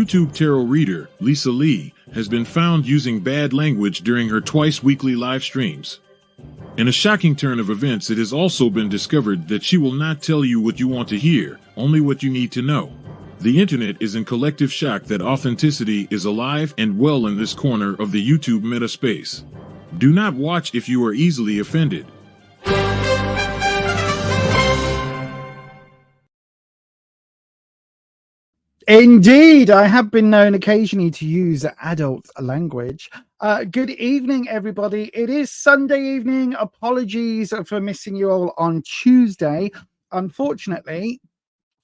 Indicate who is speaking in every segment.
Speaker 1: YouTube tarot reader, Lisa Lee, has been found using bad language during her twice-weekly live streams. In a shocking turn of events, it has also been discovered that she will not tell you what you want to hear, only what you need to know. The internet is in collective shock that authenticity is alive and well in this corner of the YouTube meta space. Do not watch if you are easily offended.
Speaker 2: Indeed, I have been known occasionally to use adult language. Good evening, everybody. It is Sunday evening. Apologies for missing you all on Tuesday. Unfortunately,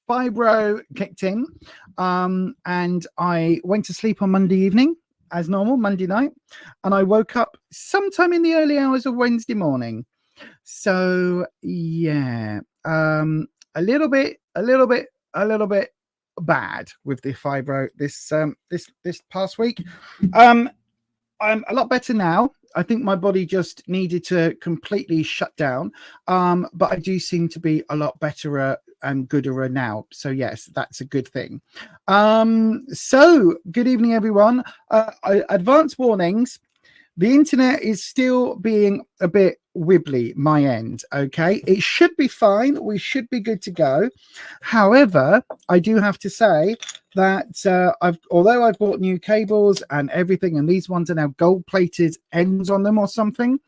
Speaker 2: fibro kicked in, and I went to sleep on Monday evening, as normal, Monday night, and I woke up sometime in the early hours of Wednesday morning. So, yeah, a little bit bad with the fibro this past week. I'm a lot better now. I think my body just needed to completely shut down, but I do seem to be a lot better and gooder now. So yes, that's a good thing. So good evening, everyone. Advance warnings. The internet is still being a bit wibbly, my end, okay? It should be fine. We should be good to go. However, I do have to say that although I've bought new cables and everything, and these ones are now gold-plated ends on them or something,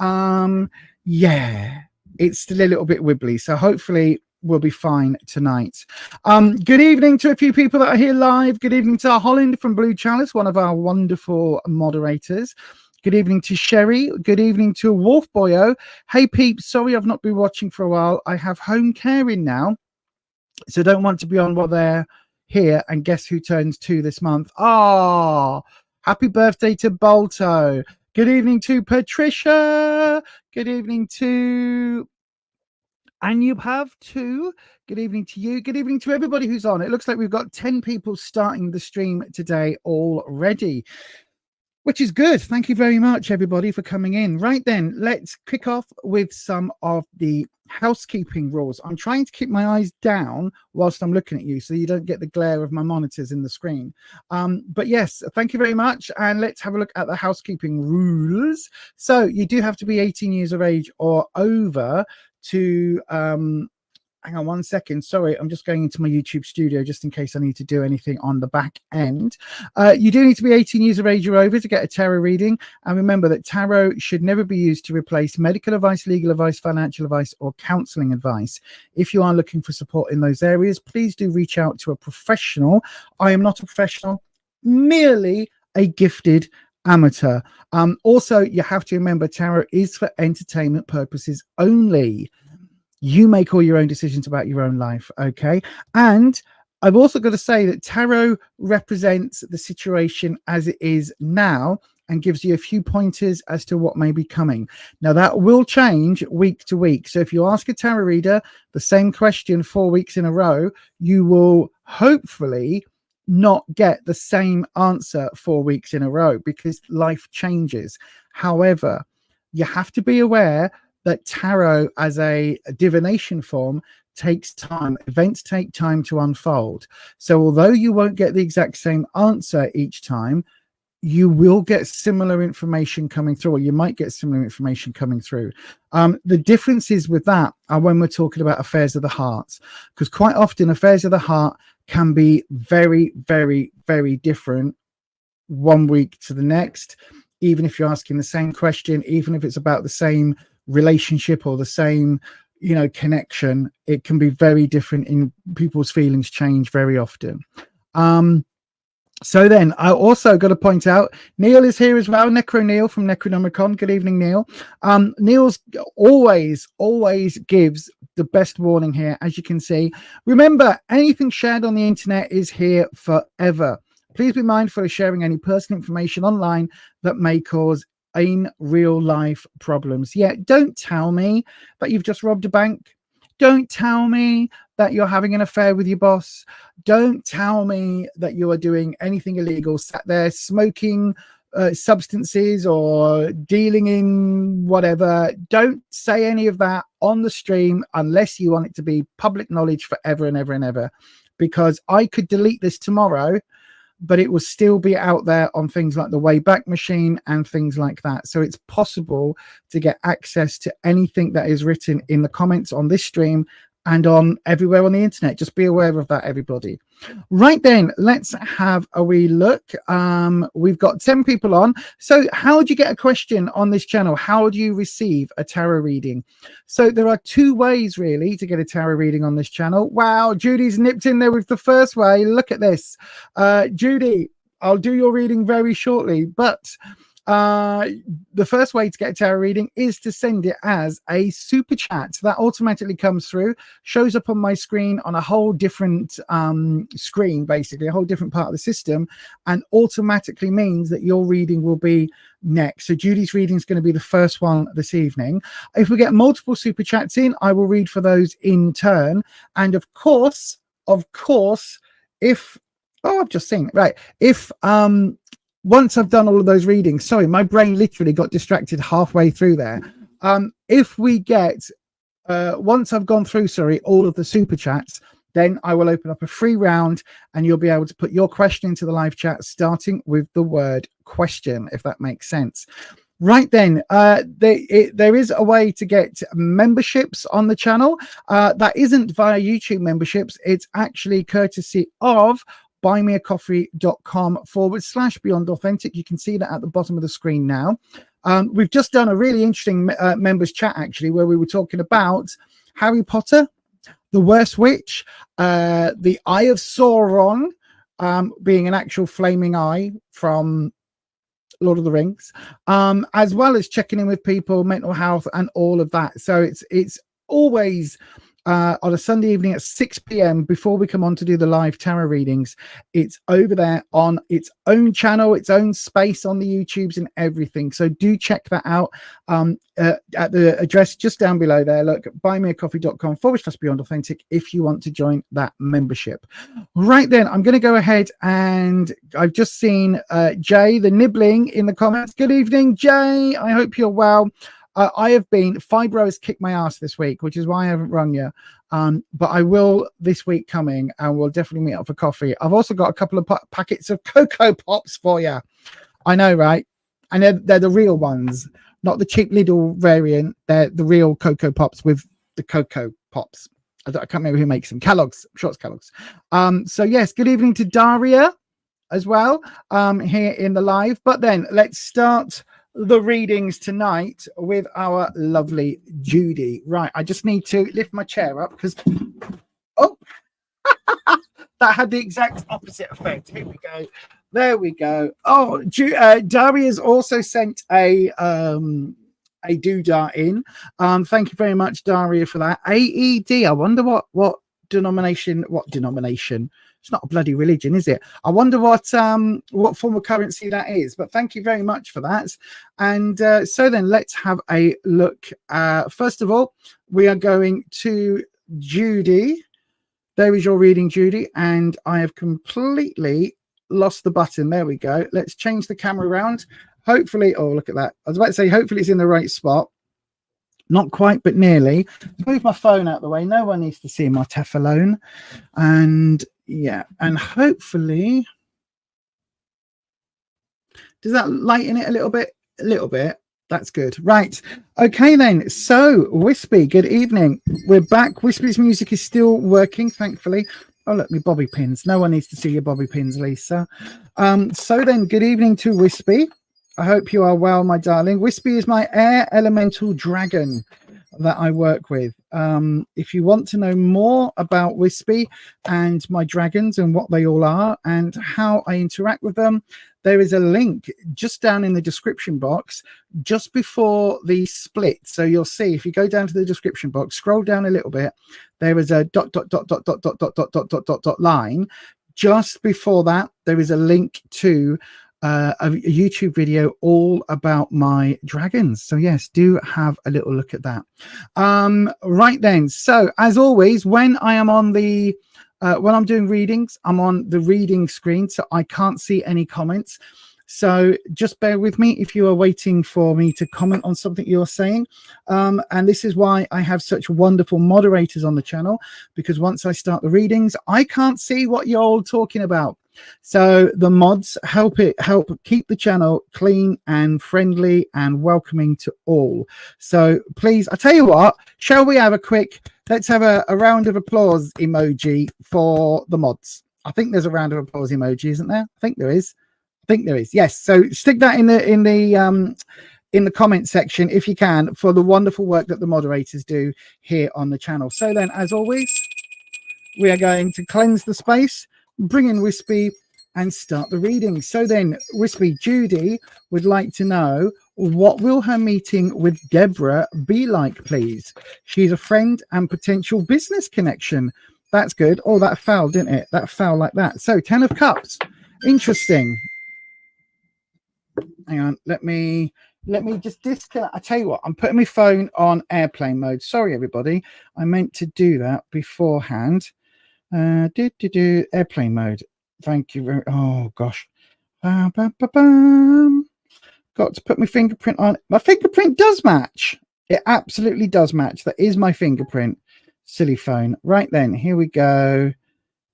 Speaker 2: yeah, it's still a little bit wibbly. So hopefully we'll be fine tonight. Good evening to a few people that are here live. Good evening to Holland from Blue Chalice, one of our wonderful moderators. Good evening to Sherry. Good evening to Wolf Boyo. Hey, peeps. Sorry I've not been watching for a while. I have home caring now, so don't want to be on while they're here. And guess who turns 2 this month? Ah, happy birthday to Bolto. Good evening to Patricia. Good evening to... And you have too. Good evening to you. Good evening to everybody who's on. It looks like we've got 10 people starting the stream today already, which is good. Thank you very much, everybody, for coming in. Right then, let's kick off with some of the housekeeping rules. I'm trying to keep my eyes down whilst I'm looking at you so you don't get the glare of my monitors in the screen. But yes, thank you very much. And let's have a look at the housekeeping rules. So you do have to be 18 years of age or over to... hang on 1 second. Sorry, I'm just going into my YouTube studio just in case I need to do anything on the back end. You do need to be 18 years of age or over to get a tarot reading. And remember that tarot should never be used to replace medical advice, legal advice, financial advice, or counseling advice. If you are looking for support in those areas, please do reach out to a professional. I am not a professional, merely a gifted amateur. Also, you have to remember tarot is for entertainment purposes only. You make all your own decisions about your own life, okay? And I've also got to say that tarot represents the situation as it is now and gives you a few pointers as to what may be coming. Now, that will change week to week. So if you ask a tarot reader the same question 4 weeks in a row, you will hopefully not get the same answer 4 weeks in a row because life changes. However, you have to be aware that tarot as a divination form takes time. Events take time to unfold. So although you won't get the exact same answer each time, you will get similar information coming through, or you might get similar information coming through. The differences with that are when we're talking about affairs of the heart, because quite often affairs of the heart can be very, very, very different 1 week to the next, even if you're asking the same question, even if it's about the same relationship or the same connection. It can be very different, in people's feelings change very often. So then I also got to point out Neil is here as well. Necro Neil from Necronomicon. Good evening, Neil. Neil's always gives the best warning here, as you can see. Remember, anything shared on the internet is here forever. Please be mindful of sharing any personal information online that may cause in real life problems. Yeah, don't tell me that you've just robbed a bank. Don't tell me that you're having an affair with your boss. Don't tell me that you are doing anything illegal, sat there smoking substances or dealing in whatever. Don't say any of that on the stream unless you want it to be public knowledge forever and ever and ever, because I could delete this tomorrow but it will still be out there on things like the Wayback Machine and things like that. So it's possible to get access to anything that is written in the comments on this stream and on everywhere on the internet. Just be aware of that, everybody. Right then, let's have a wee look. We've got 10 people on. So how do you get a question on this channel? How do you receive a tarot reading? So there are two ways really to get a tarot reading on this channel. Wow, Judy's nipped in there with the first way. Look at this. Judy, I'll do your reading very shortly, but the first way to get a tarot reading is to send it as a super chat. That automatically comes through, shows up on my screen on a whole different screen, basically a whole different part of the system, and automatically means that your reading will be next. So Judy's reading is going to be the first one this evening. If we get multiple super chats in, I will read for those in turn. And of course, if I've just seen it, right, if once I've done all of those readings, sorry, my brain literally got distracted halfway through there. If we get, once I've gone through, all of the super chats, then I will open up a free round and you'll be able to put your question into the live chat, starting with the word question, if that makes sense. Right then, there is a way to get memberships on the channel. That isn't via YouTube memberships. It's actually courtesy of buymeacoffee.com/Beyond Authentic. You can see that at the bottom of the screen now. We've just done a really interesting members chat, actually, where we were talking about Harry Potter, the Worst Witch, the Eye of Sauron, being an actual flaming eye from Lord of the Rings, as well as checking in with people, mental health, and all of that. So it's always on a Sunday evening at 6 p.m. before we come on to do the live tarot readings. It's over there on its own channel, its own space on the YouTubes and everything. So do check that out at the address just down below there. Look, buymeacoffee.com/Beyond Authentic if you want to join that membership. Right then, I'm going to go ahead, and I've just seen Jay the Nibbling in the comments. Good evening, Jay. I hope you're well. I have been, fibro has kicked my ass this week, which is why I haven't rung you. But I will this week coming, and we'll definitely meet up for coffee. I've also got a couple of packets of Cocoa Pops for you. I know, right? And they're the real ones, not the cheap Lidl variant. They're the real Cocoa Pops with the Cocoa Pops. I can't remember who makes them. Kellogg's. I'm sure it's Kellogg's. So yes, good evening to Daria as well here in the live. But then let's start the readings tonight with our lovely Judy. Right, I just need to lift my chair up because that had the exact opposite effect. Here we go. There we go. Oh, Daria's also sent a doodah in. Thank you very much, Daria, for that. AED. I wonder what denomination. It's not a bloody religion, is it? I wonder what form of currency that is. But thank you very much for that. And so then let's have a look. First of all, we are going to Judy. There is your reading, Judy. And I have completely lost the button. There we go. Let's change the camera around. Hopefully, oh, look at that. I was about to say, hopefully it's in the right spot. Not quite, but nearly. Move my phone out of the way. No one needs to see my Teflon. And yeah, and hopefully, does that lighten it a little bit? A little bit. That's good. Right. Okay, then. So, Wispy, good evening. We're back. Wispy's music is still working, thankfully. Oh, look, me bobby pins. No one needs to see your bobby pins, Lisa. So then, good evening to Wispy. I hope you are well, my darling. Wispy is my air elemental dragon that I work with. If you want to know more about Wispy and my dragons and what they all are and how I interact with them, there is a link just down in the description box just before the split. So you'll see, if you go down to the description box, scroll down a little bit, there is a ... line. Just before that, there is a link to a YouTube video all about my dragons. So yes, do have a little look at that. Right then, so as always, when I am on the when I'm doing readings, I'm on the reading screen, so I can't see any comments. So just bear with me if you are waiting for me to comment on something you're saying. And this is why I have such wonderful moderators on the channel, because once I start the readings, I can't see what you're all talking about. So the mods help keep the channel clean and friendly and welcoming to all. So please, I tell you what, shall we have let's have a round of applause emoji for the mods. I think there's a round of applause emoji, isn't there? I think there is. Yes. So stick that in the comment section if you can, for the wonderful work that the moderators do here on the channel. So then, as always, we are going to cleanse the space, bring in Wispy, and start the reading. So then, Wispy, Judy would like to know, what will her meeting with Deborah be like, please? She's a friend and potential business connection. That's good. Oh, that fell, didn't it? That fell like that. So 10 of Cups. Interesting. Hang on. Let me just disconnect. I tell you what, I'm putting my phone on airplane mode. Sorry, everybody. I meant to do that beforehand. Airplane mode. Thank you very. Oh gosh. Got to put my fingerprint on. My fingerprint does match. It absolutely does match. That is my fingerprint. Silly phone. Right then, here we go.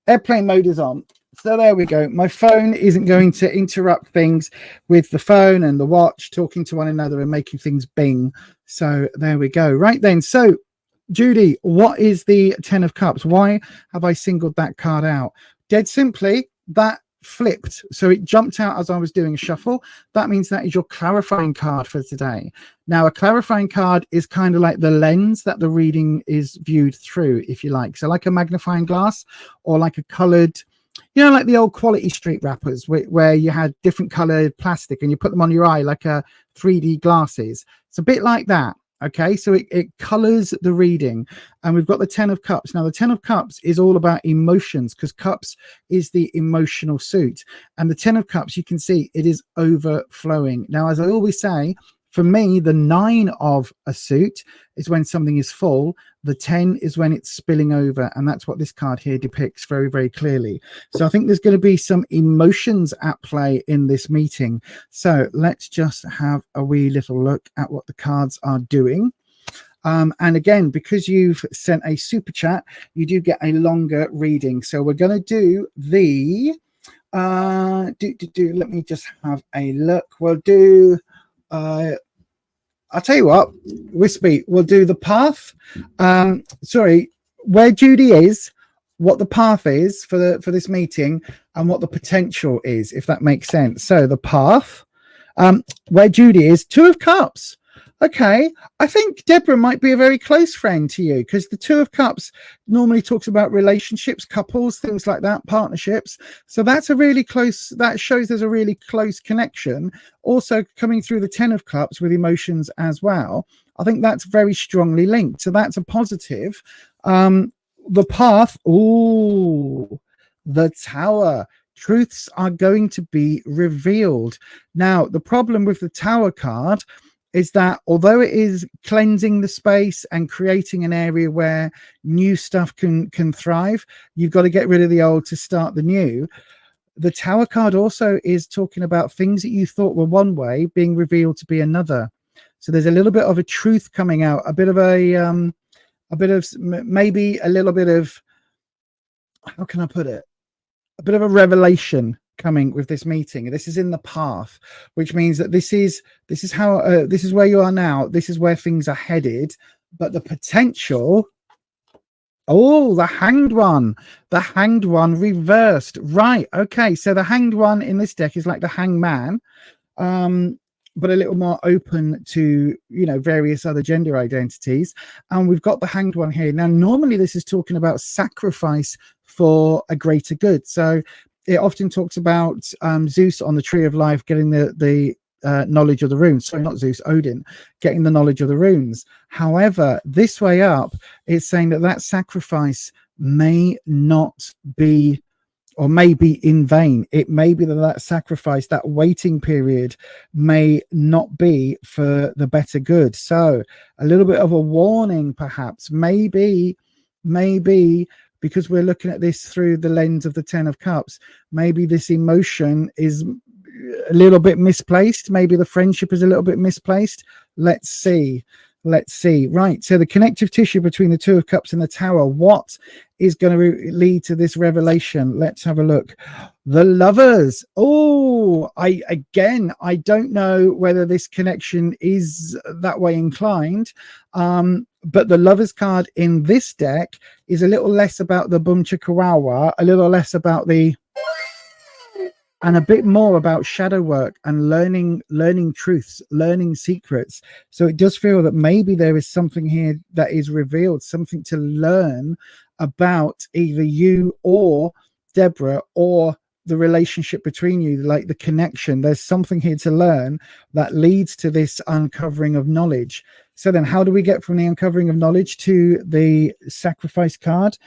Speaker 2: Airplane mode is on. So there we go. My phone isn't going to interrupt things with the phone and the watch talking to one another and making things bing. So there we go. Right then. So Judy, what is the 10 of Cups? Why have I singled that card out? Dead simply, that flipped. So it jumped out as I was doing a shuffle. That means that is your clarifying card for today. Now, a clarifying card is kind of like the lens that the reading is viewed through, if you like. So like a magnifying glass, or like a colored, you know, like the old Quality Street wrappers where you had different colored plastic and you put them on your eye like a 3D glasses. It's a bit like that. Okay, so it colors the reading, and we've got the 10 of Cups. Now, the 10 of Cups is all about emotions, because Cups is the emotional suit, and the 10 of Cups, you can see it is overflowing. Now, as I always say, for me, the 9 of a suit is when something is full. The 10 is when it's spilling over, and that's what this card here depicts very, very clearly. So I think there's going to be some emotions at play in this meeting. So let's just have a wee little look at what the cards are doing. And again, because you've sent a super chat, you do get a longer reading. So we're going to do the let me just have a look. We'll do I'll tell you what, Wispy, we'll do the path. Sorry, where Judy is, what the path is for this meeting, and what the potential is, if that makes sense. So the path, where Judy is, 2 of Cups. Okay, I think Deborah might be a very close friend to you, because the 2 of Cups normally talks about relationships, couples, things like that, partnerships. So that's a really close, that shows there's a really close connection. Also coming through the 10 of Cups with emotions as well. I think that's very strongly linked. So that's a positive. The path, ooh, the Tower. Truths are going to be revealed. Now, the problem with the Tower card is that although it is cleansing the space and creating an area where new stuff can thrive, you've got to get rid of the old to start the new. The Tower card also is talking about things that you thought were one way being revealed to be another. So there's a little bit of a truth coming out, a bit of maybe a little bit of, how can I put it? A bit of a revelation coming with this meeting. This is in the path, which means that this is how this is where you are now. This is where things are headed, but the potential. Oh, the Hanged One reversed. Right. Okay. So the Hanged One in this deck is like the Hanged Man, but a little more open to, you know, various other gender identities. And we've got the Hanged One here. Now, normally this is talking about sacrifice for a greater good. So it often talks about Zeus on the Tree of Life getting the knowledge of the runes. Sorry, not Zeus, Odin getting the knowledge of the runes. However, this way up, it's saying that sacrifice may not be, or may be in vain. It may be that sacrifice, that waiting period, may not be for the better good. So a little bit of a warning, perhaps, maybe because we're looking at this through the lens of the 10 of Cups, maybe this emotion is a little bit misplaced. Maybe the friendship is a little bit misplaced. Let's see. Let's see. Right. So the connective tissue between the Two of Cups and the Tower. What is going to lead to this revelation? Let's have a look. The Lovers. Oh, I don't know whether this connection is that way inclined. But the Lovers card in this deck is a little less about the Bum Chikawawa, a little less about the, and a bit more about shadow work and learning truths, learning secrets. So it does feel that maybe there is something here that is revealed, something to learn about either you or Deborah, or the relationship between you, like the connection. There's something here to learn that leads to this uncovering of knowledge. So then how do we get from the uncovering of knowledge to the sacrifice card?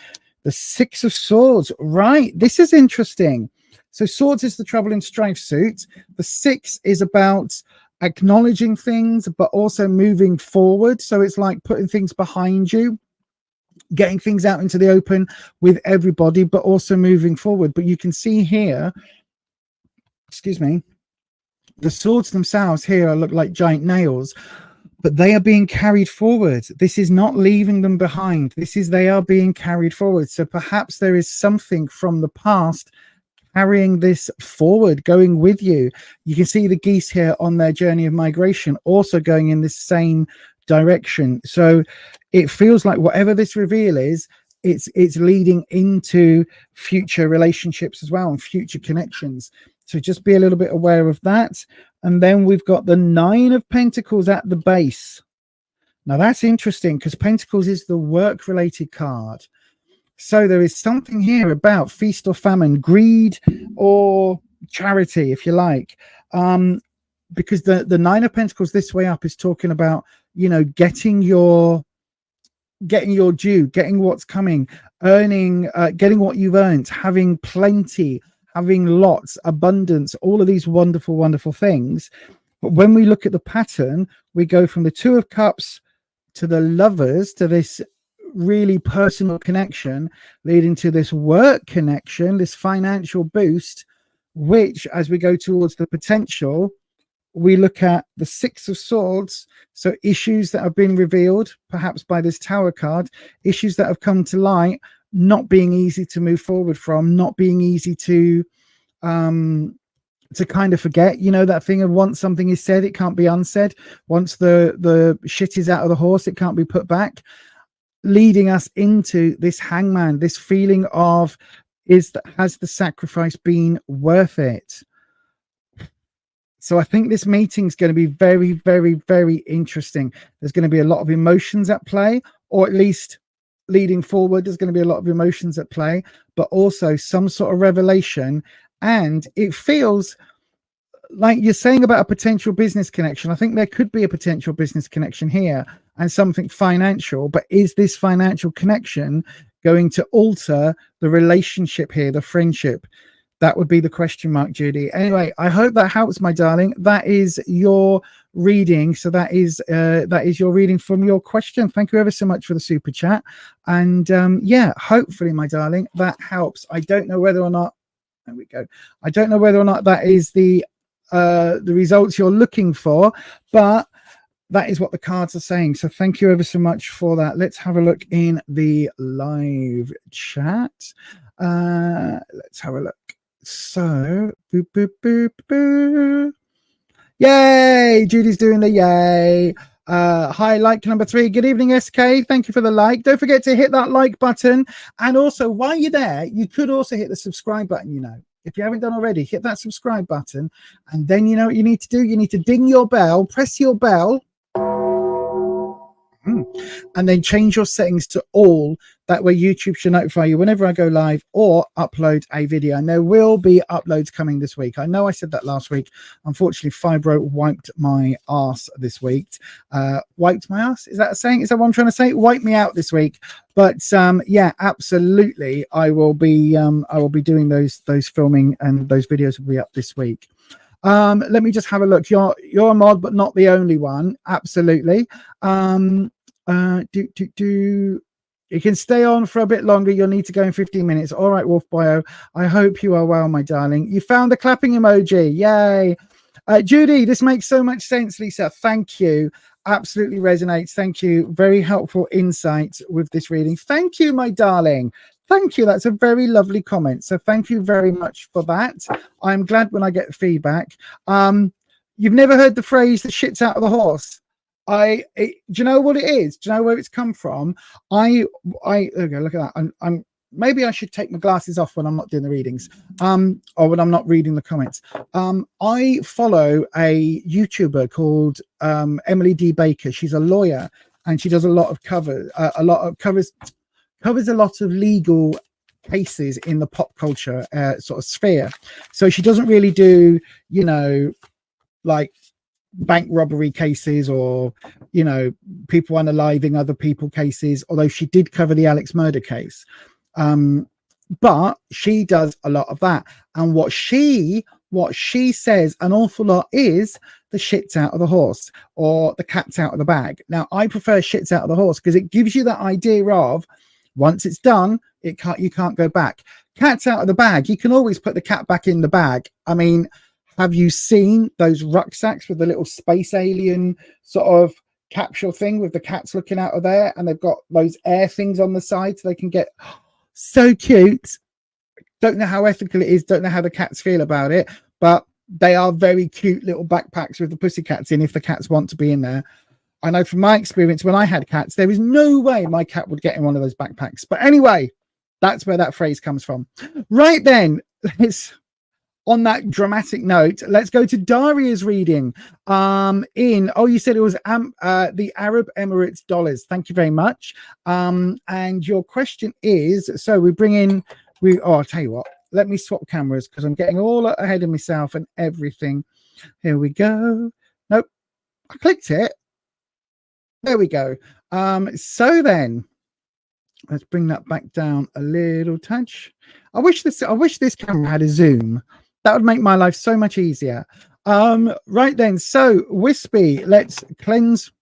Speaker 2: The Six of Swords. Right. This is interesting. So Swords is the trouble and strife suit. The Six is about acknowledging things, but also moving forward. So it's like putting things behind you, getting things out into the open with everybody, but also moving forward. But you can see here, excuse me, the swords themselves here look like giant nails, but they are being carried forward. This is not leaving them behind. This is, they are being carried forward. So perhaps there is something from the past carrying this forward, going with you. You can see the geese here on their journey of migration, also going in this same direction. So it feels like whatever this reveal is, it's leading into future relationships as well, and future connections. So just be a little bit aware of that. And then we've got the Nine of Pentacles at the base. Now that's interesting, because Pentacles is the work related card. So there is something here about feast or famine, greed or charity, if you like, because the Nine of Pentacles this way up is talking about, you know, getting your due, getting what's coming, earning, getting what you've earned, having plenty, having lots, abundance, all of these wonderful, wonderful things. But when we look at the pattern, we go from the Two of Cups to the Lovers, to this really personal connection, leading to this work connection, this financial boost, which as we go towards the potential, we look at the Six of Swords. So issues that have been revealed, perhaps by this Tower card, issues that have come to light, not being easy to move forward from, not being easy to kind of forget, you know, that thing of once something is said, it can't be unsaid. Once the shit is out of the horse, it can't be put back. Leading us into this Hangman, this feeling of, has the sacrifice been worth it? So I think this meeting is going to be very, very, very interesting. There's going to be a lot of emotions at play, or at least leading forward, there's going to be a lot of emotions at play, but also some sort of revelation. And it feels like you're saying about a potential business connection. I think there could be a potential business connection here and something financial, but is this financial connection going to alter the relationship here, the friendship? That would be the question mark, Judy. Anyway, I hope that helps, my darling. That is your reading. So that is your reading from your question. Thank you ever so much for the super chat. And yeah, hopefully, my darling, that helps. I don't know whether or not, there we go. I don't know whether or not that is the results you're looking for, but that is what the cards are saying. So thank you ever so much for that. Let's have a look in the live chat. Let's have a look. So boop, boop, boop, boop. Yay, Judy's doing the yay. Hi, like number 3. Good evening, SK. Thank you for the like. Don't forget to hit that like button, and also while you're there, you could also hit the subscribe button. You know, if you haven't done already, hit that subscribe button, and then you know what you need to do. You need to ding your bell, press your bell, and then change your settings to all. That way YouTube should notify you whenever I go live or upload a video. And there will be uploads coming this week. I know I said that last week. Unfortunately, fibro wiped my ass this week. Wiped my ass? Is that a saying? Is that what I'm trying to say? Wipe me out this week. But yeah, absolutely. I will be doing those filming, and those videos will be up this week. Let me just have a look. You're a mod, but not the only one. Absolutely. You can stay on for a bit longer. You'll need to go in 15 minutes. All right, Wolf Bio. I hope you are well, my darling. You found the clapping emoji. Yay. Judy, this makes so much sense, Lisa. Thank you. Absolutely resonates. Thank you. Very helpful insight with this reading. Thank you, my darling. Thank you. That's a very lovely comment. So thank you very much for that. I'm glad when I get feedback. You've never heard the phrase "the shit's out of the horse." Do you know what it is? Do you know where it's come from? Okay, look at that. I'm maybe I should take my glasses off when I'm not doing the readings, or when I'm not reading the comments. I follow a YouTuber called Emily D. Baker. She's a lawyer, and she does a lot of covers a lot of legal cases in the pop culture sort of sphere. So she doesn't really do, you know, like bank robbery cases or, you know, people unaliving other people cases, although she did cover the Alex murder case. But she does a lot of that. And what she says an awful lot is the shit's out of the horse or the cat's out of the bag. Now, I prefer shit's out of the horse because it gives you that idea of once it's done, you can't go back. Cat's out of the bag. You can always put the cat back in the bag. I mean, have you seen those rucksacks with the little space alien sort of capsule thing with the cats looking out of there, and they've got those air things on the side so they can get so cute. Don't know how ethical it is, don't know how the cats feel about it, but they are very cute little backpacks with the pussycats in if the cats want to be in there. I know from my experience when I had cats, there is no way my cat would get in one of those backpacks. But anyway, that's where that phrase comes from. Right then, on that dramatic note, let's go to Daria's reading. You said it was the Arab Emirates dollars. Thank you very much. And your question is, so I'll tell you what, let me swap cameras because I'm getting all ahead of myself and everything. Here we go. Nope, I clicked it. There we go. So then let's bring that back down a little touch. I wish this camera had a zoom. That would make my life so much easier. Right then, so Wispy, let's cleanse.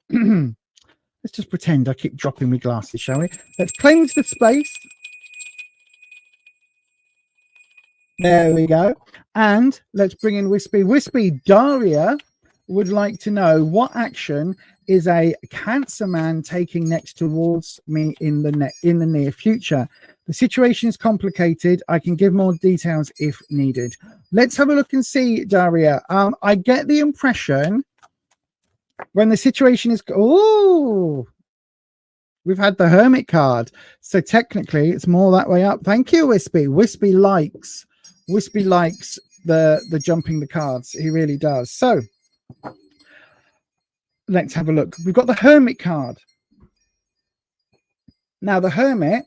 Speaker 2: Let's just pretend I keep dropping my glasses, shall we? Let's cleanse the space. There we go. And let's bring in Wispy. Wispy, Daria would like to know what action is a Cancer man taking next towards me in the near future. The situation is complicated. I can give more details if needed. Let's have a look and see, Daria. I get the impression when the situation is... Oh, we've had the Hermit card. So technically, it's more that way up. Thank you, Wispy. Wispy likes the jumping the cards. He really does. So let's have a look. We've got the Hermit card. Now, the Hermit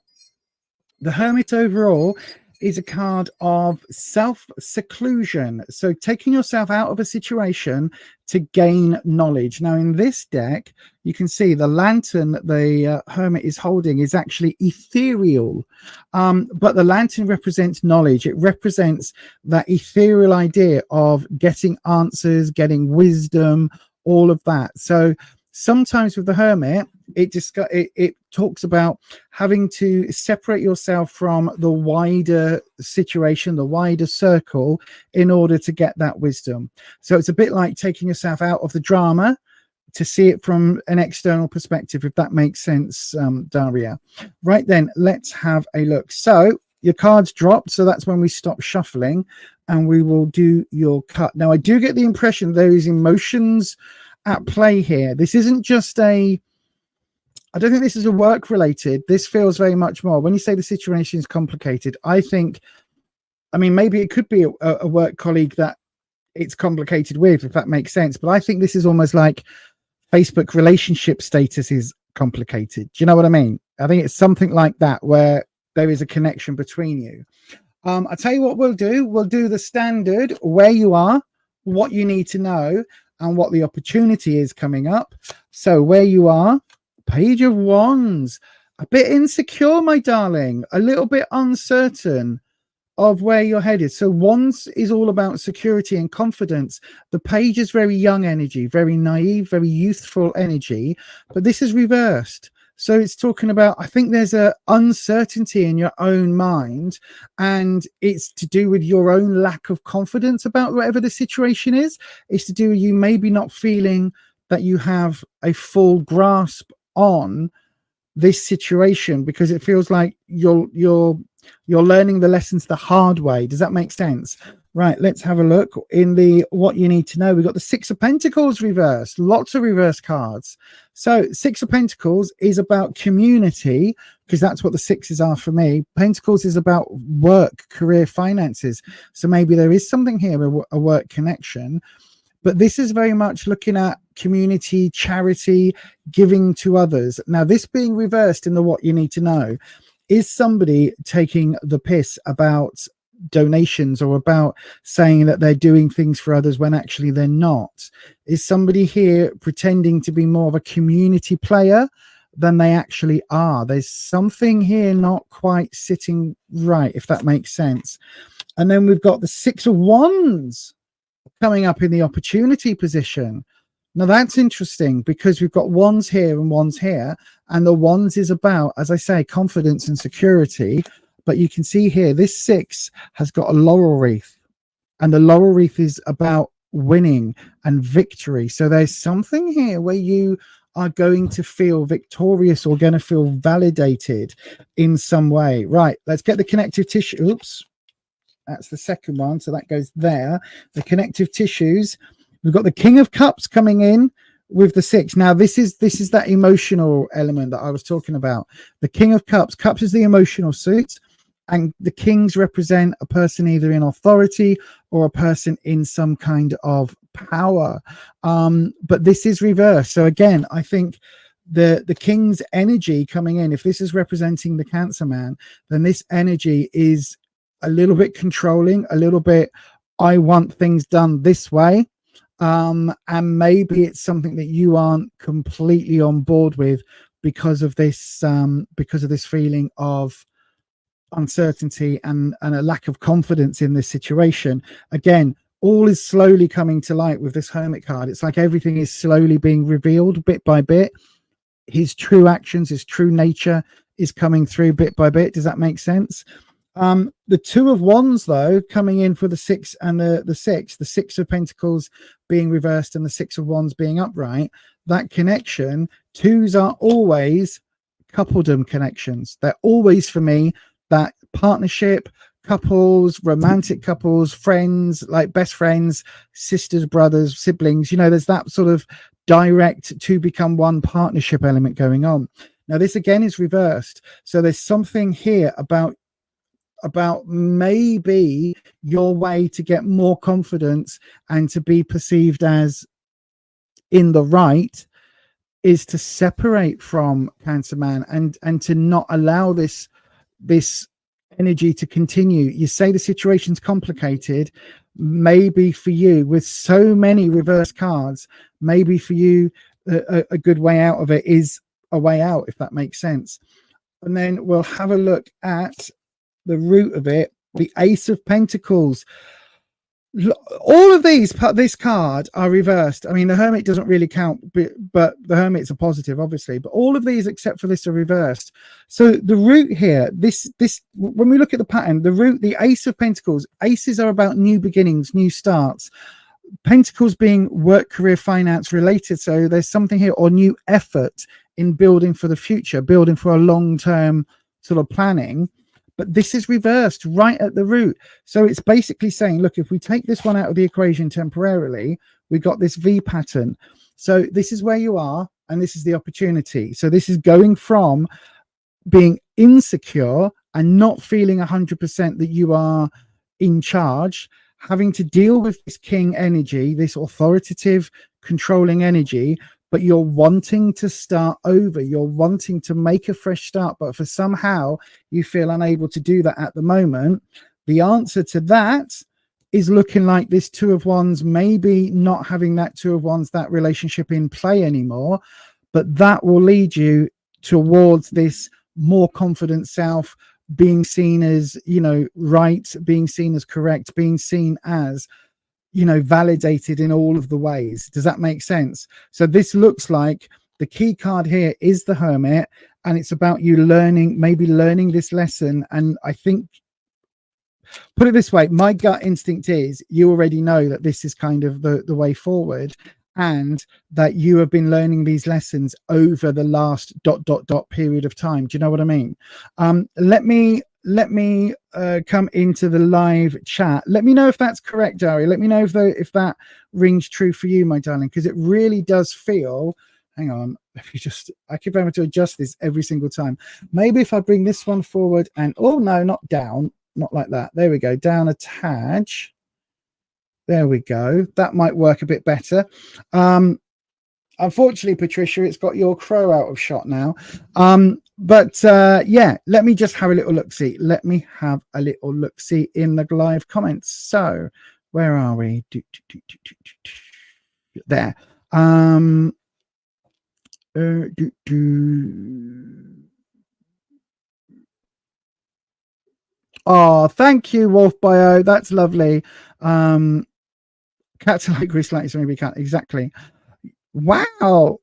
Speaker 2: overall is a card of self-seclusion. So taking yourself out of a situation to gain knowledge. Now, in this deck, you can see the lantern that the Hermit is holding is actually ethereal. But the lantern represents knowledge. It represents that ethereal idea of getting answers, getting wisdom, all of that. So sometimes with the Hermit, it talks about having to separate yourself from the wider situation, the wider circle, in order to get that wisdom. So it's a bit like taking yourself out of the drama to see it from an external perspective, if that makes sense, Daria. Right then, let's have a look. So your cards dropped, so that's when we stop shuffling and we will do your cut. Now, I do get the impression there is emotions at play here. This isn't just I don't think this is a work related. This feels very much more, when you say the situation is complicated, I mean, maybe it could be a work colleague that it's complicated with, if that makes sense. But I think this is almost like Facebook relationship status is complicated. Do you know what I mean? I think it's something like that, where there is a connection between you. I'll tell you what we'll do. We'll do the standard, where you are, what you need to know, and what the opportunity is coming up. So where you are, Page of Wands, a bit insecure, my darling, a little bit uncertain of where you're headed. So Wands is all about security and confidence. The Page is very young energy, very naive, very youthful energy, but this is reversed. So it's talking about, I think there's a uncertainty in your own mind, and it's to do with your own lack of confidence about whatever the situation is. It's to do with you maybe not feeling that you have a full grasp on this situation, because it feels like you're learning the lessons the hard way. Does that make sense? Right, let's have a look in the what you need to know. We've got the Six of Pentacles reversed, lots of reverse cards. So Six of Pentacles is about community, because that's what the sixes are for me. Pentacles is about work, career, finances. So maybe there is something here, a work connection. But this is very much looking at community, charity, giving to others. Now, this being reversed in the what you need to know is somebody taking the piss about donations or about saying that they're doing things for others when actually they're not. Is somebody here pretending to be more of a community player than they actually are? There's something here not quite sitting right, if that makes sense. And then we've got the Six of Wands coming up in the opportunity position. Now that's interesting, because we've got wands here and wands here, and the wands is about, as I say, confidence and security. But you can see here, this six has got a laurel wreath, and the laurel wreath is about winning and victory. So there's something here where you are going to feel victorious or going to feel validated in some way. Right, let's get the connective tissue. Oops, that's the second one, so that goes there. The connective tissues. We've got the King of Cups coming in with the six. Now this is that emotional element that I was talking about. The King of Cups. Cups is the emotional suit, and the kings represent a person either in authority or a person in some kind of power. But this is reversed. So again, I think the king's energy coming in, if this is representing the Cancer man, then this energy is a little bit controlling, a little bit, I want things done this way. And maybe it's something that you aren't completely on board with because of this feeling of uncertainty and a lack of confidence in this situation. Again, all is slowly coming to light with this Hermit card. It's like everything is slowly being revealed bit by bit. His true actions, his true nature is coming through bit by bit. Does that make sense? The Two of Wands, though, coming in for the six and the Six of Pentacles being reversed and the Six of Wands being upright, that connection, twos are always coupledom connections. They're always, for me, that partnership, couples, romantic couples, friends, like best friends, sisters, brothers, siblings. You know, there's that sort of direct to become one partnership element going on. Now, this again is reversed. So there's something here about maybe your way to get more confidence and to be perceived as in the right is to separate from Cancer man and to not allow this energy to continue. You say the situation's complicated. Maybe for you, with so many reverse cards, maybe for you a good way out of it is a way out, if that makes sense. And then we'll have a look at the root of it, the Ace of Pentacles. All of this card are reversed. I mean, the Hermit doesn't really count, but the Hermit's a positive, obviously. But all of these, except for this, are reversed. So the root here, this when we look at the pattern, the root, the Ace of Pentacles, aces are about new beginnings, new starts. Pentacles being work, career, finance related. So there's something here, or new effort in building for the future, building for a long-term sort of planning. But this is reversed right at the root. So it's basically saying, look, if we take this one out of the equation temporarily, we got this V pattern. So this is where you are, and this is the opportunity. So this is going from being insecure and not feeling 100% that you are in charge, having to deal with this king energy, this authoritative, controlling energy, but you're wanting to start over. You're wanting to make a fresh start, but for somehow you feel unable to do that at the moment. The answer to that is looking like this Two of Wands, maybe not having that Two of Wands, that relationship in play anymore, but that will lead you towards this more confident self, being seen as, you know, right, being seen as correct, being seen as, you know, validated in all of the ways. Does that make sense? So this looks like the key card here is the Hermit, and it's about you learning this lesson. And I think, put it this way, my gut instinct is you already know that this is kind of the way forward, and that you have been learning these lessons over the last ... period of time. Do you know what I mean? Let me come into the live chat. Let me know if that's correct, Daria. Let me know if that rings true for you, my darling, because it really does feel, hang on, if you just, I keep having to adjust this every single time. Maybe if I bring this one forward and, oh no, not down, not like that. There we go, down a tad. There we go. That might work a bit better. Unfortunately, Patricia, it's got your crow out of shot now. But yeah, let me just have a little look-see. Let me have a little look-see in the live comments. So where are we? There. Oh, thank you, Wolf Bio. That's lovely. Cats are like Grease Lightning, so maybe cat. Exactly. Wow.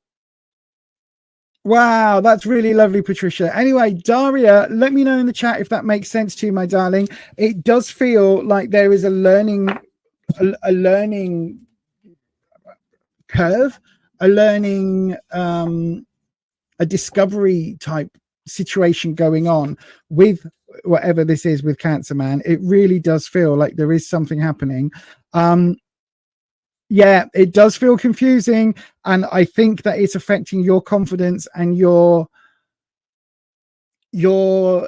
Speaker 2: Wow, that's really lovely, Patricia. Anyway, Daria, let me know in the chat if that makes sense to you, my darling. It does feel like there is a learning curve, a learning, a discovery type situation going on with whatever this is with Cancer Man. It really does feel like there is something happening. Yeah, it does feel confusing, and I think that it's affecting your confidence and your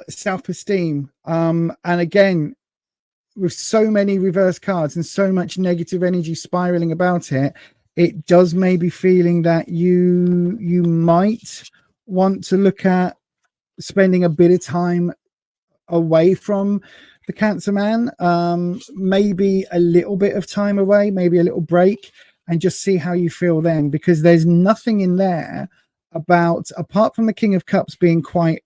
Speaker 2: self-esteem. And again, with so many reverse cards and so much negative energy spiraling about it, it does maybe feeling that you might want to look at spending a bit of time away from the Cancer Man, maybe a little bit of time away, maybe a little break, and just see how you feel then, because there's nothing in there about, apart from the King of Cups being quite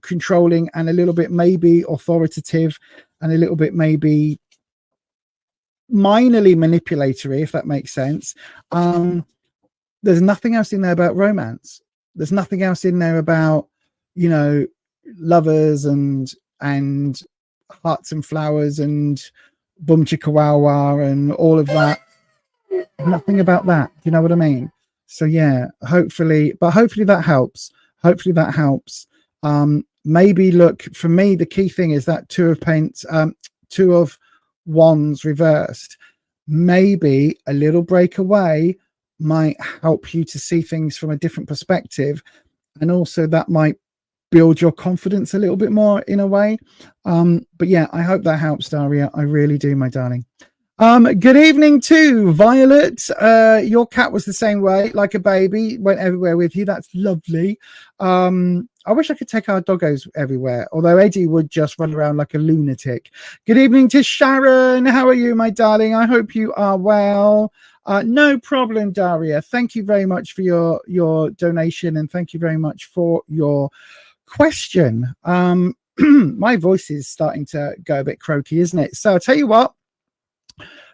Speaker 2: controlling and a little bit maybe authoritative and a little bit maybe minorly manipulatory, if that makes sense. There's nothing else in there about romance. There's nothing else in there about, you know, lovers and hearts and flowers and boom chicka wow wow and all of that. Nothing about that. Do you know what I mean? So yeah, hopefully that helps. Hopefully that helps. Maybe look, for me, the key thing is that Two of Wands reversed. Maybe a little break away might help you to see things from a different perspective, and also that might build your confidence a little bit more in a way. But yeah, I hope that helps, Daria. I really do, my darling. Good evening to Violet. Your cat was the same way, like a baby, went everywhere with you. That's lovely. I wish I could take our doggos everywhere, although Eddie would just run around like a lunatic. Good evening to Sharon. How are you, my darling? I hope you are well. No problem, Daria. Thank you very much for your donation, and thank you very much for your question. My voice is starting to go a bit croaky, isn't it? So I'll tell you what,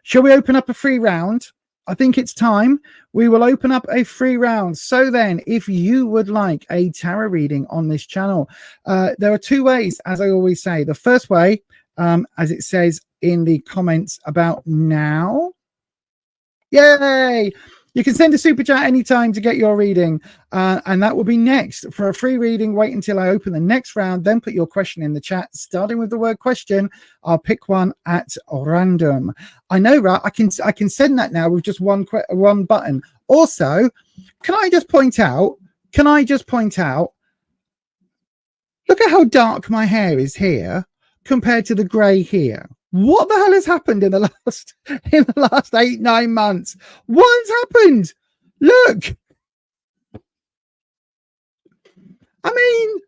Speaker 2: shall we open up a free round? I think it's time. We will open up a free round. So then, if you would like a tarot reading on this channel, there are two ways, as I always say. The first way, as it says in the comments about now, yay! You can send a super chat anytime to get your reading, and that will be next. For a free reading, wait until I open the next round, then put your question in the chat, starting with the word question. I'll pick one at random. I know, right? I can send that now with just one button. Also, can I just point out, look at how dark my hair is here compared to the grey here. What the hell has happened in the last 8-9 months? What's happened? Look. I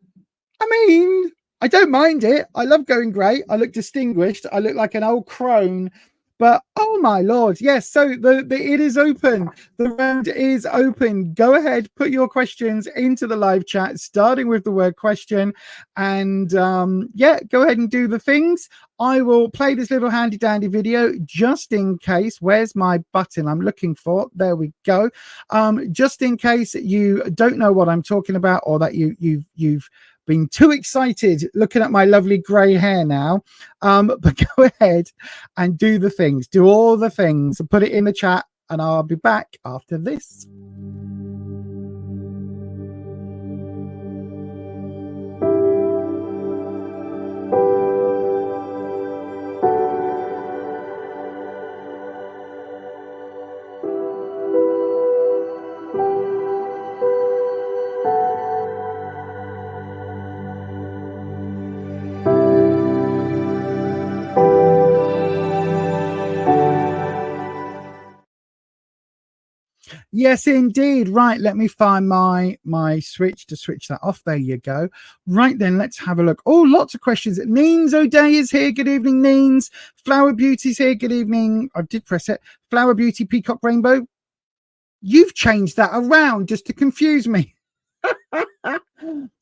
Speaker 2: mean, I don't mind it. I love going grey. I look distinguished. I look like an old crone But oh my lord, yes. So it is open. The round is open. Go ahead, put your questions into the live chat, starting with the word question, and yeah, go ahead and do the things. I will play this little handy dandy video just in case. Where's my button I'm looking for? There we go. Just in case you don't know what I'm talking about, or that you've been too excited looking at my lovely grey hair now. But go ahead and do the things, do all the things, put it in the chat, and I'll be back after this. Yes, indeed. Right, let me find my switch to switch that off. There you go. Right then, let's have a look. Oh, lots of questions. Neens O'Day is here. Good evening, Neens. Flower Beauty's here. Good evening. I did press it. Flower Beauty Peacock Rainbow. You've changed that around just to confuse me.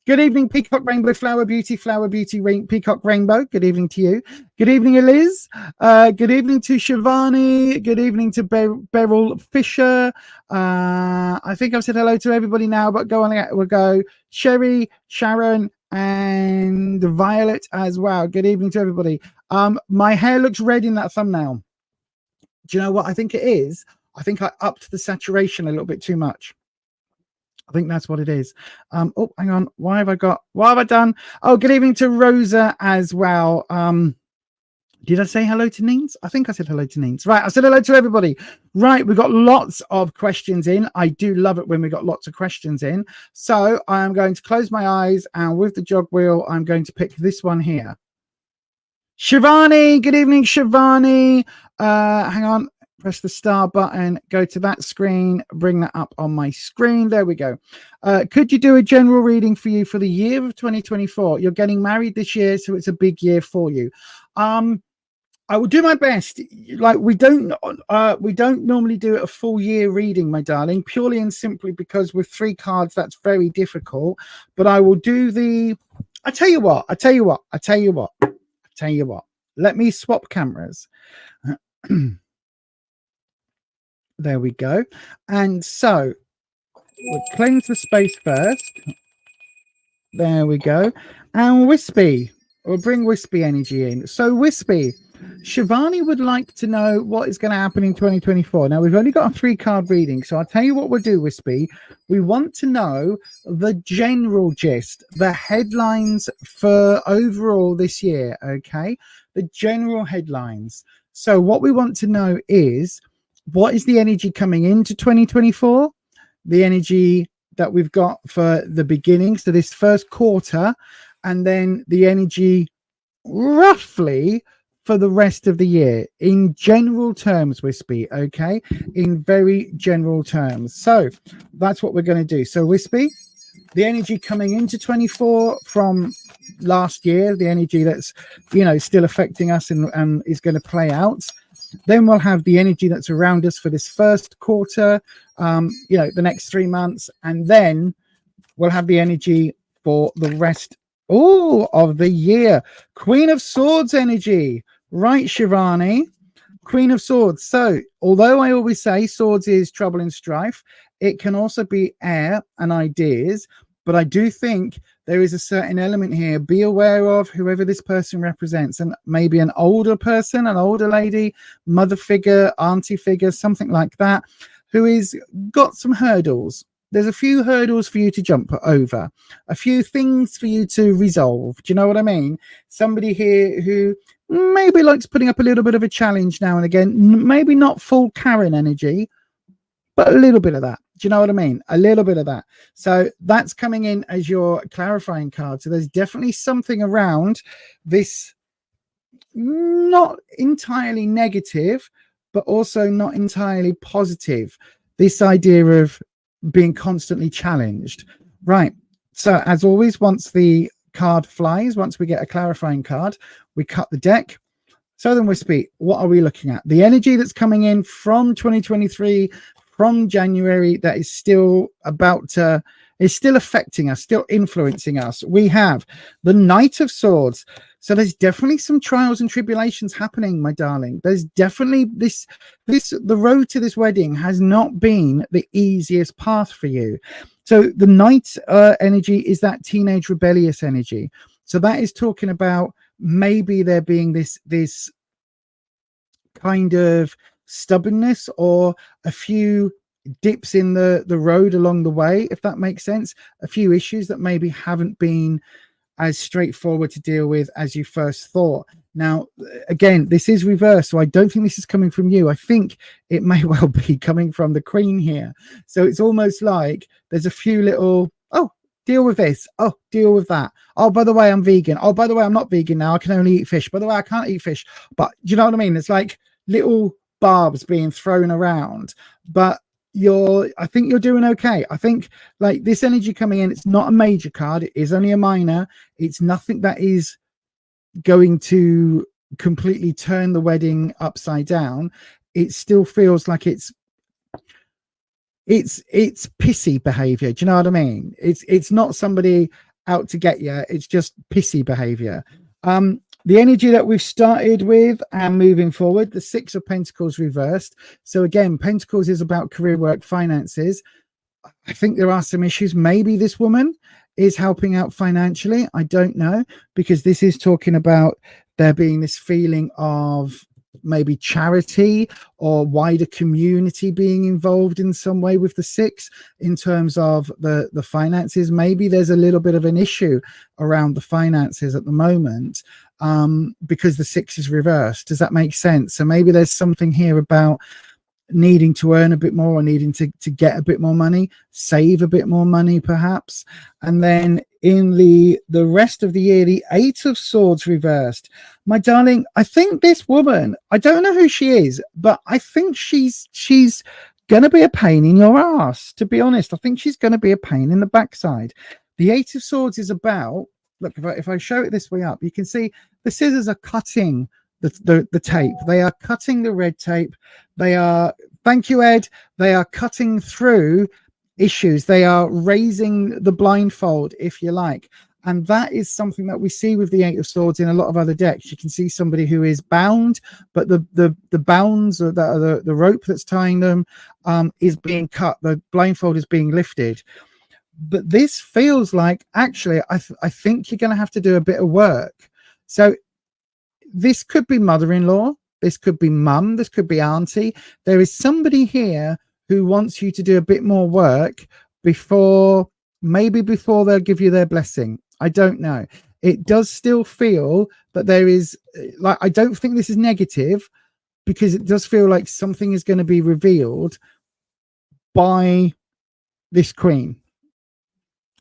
Speaker 2: Good evening, Peacock Rainbow, Flower Beauty, Peacock Rainbow. Good evening to you. Good evening, Eliz. Good evening to Shivani. Good evening to Beryl Fisher. I think I've said hello to everybody now, but go on. We'll go Sherry, Sharon, and Violet as well. Good evening to everybody. My hair looks red in that thumbnail. Do you know what I think it is? I think I upped the saturation a little bit too much. I think that's what it is. Oh, hang on. What have I done? Oh, good evening to Rosa as well. Did I say hello to Neens? I think I said hello to Neens. Right, I said hello to everybody. Right, we've got lots of questions in. I do love it when we got lots of questions in. So I'm going to close my eyes, and with the jog wheel, I'm going to pick this one here. Shivani, good evening, Shivani. Hang on. Press the star button, go to that screen, bring that up on my screen. There we go. Could you do a general reading for you for the year of 2024? You're getting married this year, so it's a big year for you. I will do my best. Like we don't normally do a full year reading, my darling, purely and simply because with 3 cards that's very difficult. But I will do the. I tell you what. Let me swap cameras. There we go. And so we'll cleanse the space first. There we go. And Wispy. We'll bring Wispy energy in. So Wispy, Shivani would like to know what is going to happen in 2024. Now, we've only got a 3-card reading. So I'll tell you what we'll do, Wispy. We want to know the general gist, the headlines for overall this year, okay? The general headlines. So what we want to know is, what is the energy coming into 2024? The energy that we've got for the beginning, so this first quarter, and then the energy roughly for the rest of the year in general terms, Wispy, okay? In very general terms. So that's what we're going to do. So Wispy, the energy coming into 24 from last year, the energy that's, you know, still affecting us and is going to play out. Then we'll have the energy that's around us for this first quarter, you know, the next 3 months. And then we'll have the energy for the rest of the year. Queen of Swords energy. Right, Shivani. Queen of Swords. So, although I always say swords is trouble and strife, it can also be air and ideas. But I do think there is a certain element here. Be aware of whoever this person represents, and maybe an older person, an older lady, mother figure, auntie figure, something like that, who is got some hurdles. There's a few hurdles for you to jump over, a few things for you to resolve. Do you know what I mean? Somebody here who maybe likes putting up a little bit of a challenge now and again, maybe not full Karen energy, but a little bit of that. Do you know what I mean? A little bit of that. So that's coming in as your clarifying card. So there's definitely something around this, not entirely negative, but also not entirely positive. This idea of being constantly challenged. Right. So as always, once the card flies, once we get a clarifying card, we cut the deck. Southern Wispy, what are we looking at? The energy that's coming in from 2023, from January, that is still is still affecting us, still influencing us. We have the Knight of Swords. So there's definitely some trials and tribulations happening, my darling. There's definitely the road to this wedding has not been the easiest path for you. So the Knight energy is that teenage rebellious energy. So that is talking about maybe there being this kind of stubbornness or a few dips in the road along the way, if that makes sense. A few issues that maybe haven't been as straightforward to deal with as you first thought. Now, again, this is reversed, so I don't think this is coming from you. I think it may well be coming from the Queen here. So it's almost like there's a few little, oh, deal with this. Oh, deal with that. Oh, by the way, I'm vegan. Oh, by the way, I'm not vegan now. I can only eat fish. By the way, I can't eat fish. But do you know what I mean? It's like little barbs being thrown around. But I think you're doing okay. I think like this energy coming in, it's not a major card. It is only a minor. It's nothing that is going to completely turn the wedding upside down. It still feels like it's pissy behavior. Do you know what I mean? It's not somebody out to get you. It's just pissy behavior. The energy that we've started with and moving forward, the Six of Pentacles reversed. So again, Pentacles is about career, work, finances. I think there are some issues. Maybe this woman is helping out financially. I don't know, because this is talking about there being this feeling of maybe charity or wider community being involved in some way with the Six in terms of the finances. Maybe there's a little bit of an issue around the finances at the moment because the Six is reversed. Does that make sense? So maybe there's something here about needing to earn a bit more or needing to get a bit more money, save a bit more money perhaps. And then in the rest of the year, the Eight of Swords reversed. My darling, I think this woman, I don't know who she is, but I think she's gonna be a pain in your ass, to be honest. I think she's gonna be a pain in the backside. The Eight of Swords is about, look, if I show it this way up, you can see the scissors are cutting the tape. They are cutting the red tape. They are, thank you, Ed, they are cutting through issues. They are raising the blindfold, if you like. And that is something that we see with the Eight of Swords in a lot of other decks. You can see somebody who is bound, but the bounds or the rope that's tying them is being cut. The blindfold is being lifted. But this feels like, actually, I think you're going to have to do a bit of work. So this could be mother-in-law, this could be mum, this could be auntie. There is somebody here who wants you to do a bit more work before they'll give you their blessing. I don't know. It does still feel that there is, like, I don't think this is negative, because it does feel like something is going to be revealed by this Queen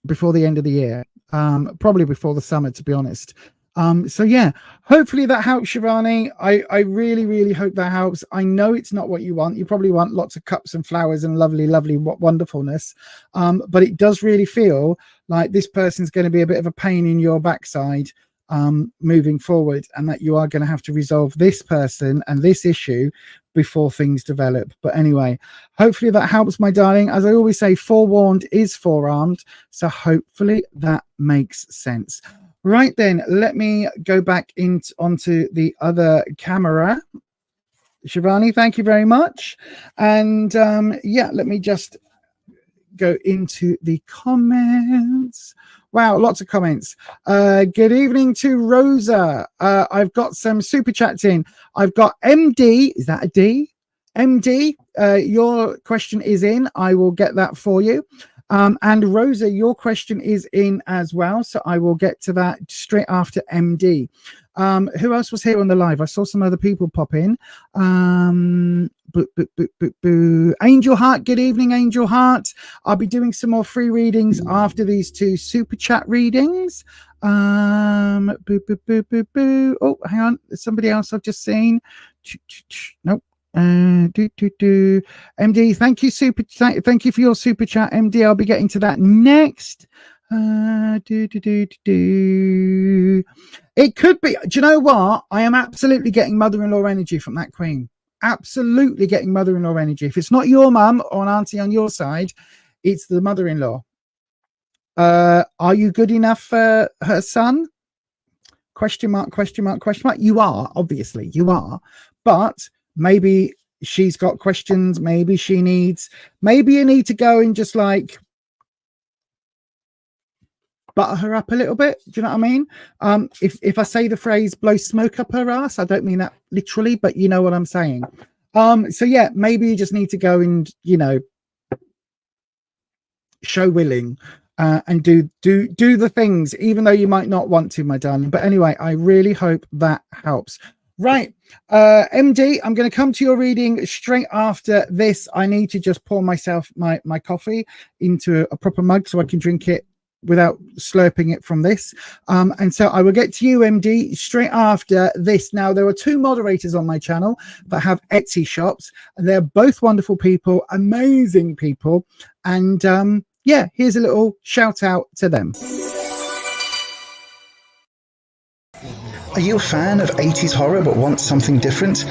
Speaker 2: before the end of the year, probably before the summer, to be honest. So yeah, hopefully that helps, Shivani. I really, really hope that helps. I know it's not what you want. You probably want lots of cups and flowers and lovely, lovely wonderfulness. But it does really feel like this person's going to be a bit of a pain in your backside moving forward, and that you are going to have to resolve this person and this issue before things develop. But anyway, hopefully that helps, my darling. As I always say, forewarned is forearmed. So hopefully that makes sense. Right then, let me go back onto the other camera. Shivani, thank you very much. And yeah, let me just go into the comments. Wow, lots of comments. Good evening to Rosa. I've got some super chats in. I've got MD. Is that a D? MD, your question is in. I will get that for you. And Rosa, your question is in as well, so I will get to that straight after MD. Who else was here on the live? I saw some other people pop in. Angel Heart, good evening, Angel Heart. I'll be doing some more free readings after these two super chat readings. Oh, hang on, there's somebody else I've just seen. Nope. MD, thank you for your super chat, MD. I'll be getting to that next. It could be. Do you know what? I am absolutely getting mother-in-law energy from that queen. Absolutely getting mother-in-law energy. If it's not your mum or an auntie on your side, it's the mother-in-law. Are you good enough for her son? Question mark, question mark, question mark. You are, obviously, you are. But maybe she's got questions. Maybe you need to go and just like butter her up a little bit. Do you know what I mean? If I say the phrase blow smoke up her ass, I don't mean that literally, but you know what I'm saying. So yeah, maybe you just need to go and, you know, show willing and do the things, even though you might not want to, my darling. But anyway, I really hope that helps. Right, MD, I'm going to come to your reading straight after this. I need to just pour myself my coffee into a proper mug so I can drink it without slurping it from this. And so I will get to you, MD, straight after this. Now, there are two moderators on my channel that have Etsy shops, and they're both wonderful people, amazing people. And yeah, here's a little shout out to them.
Speaker 3: Are you a fan of 80s horror but want something different?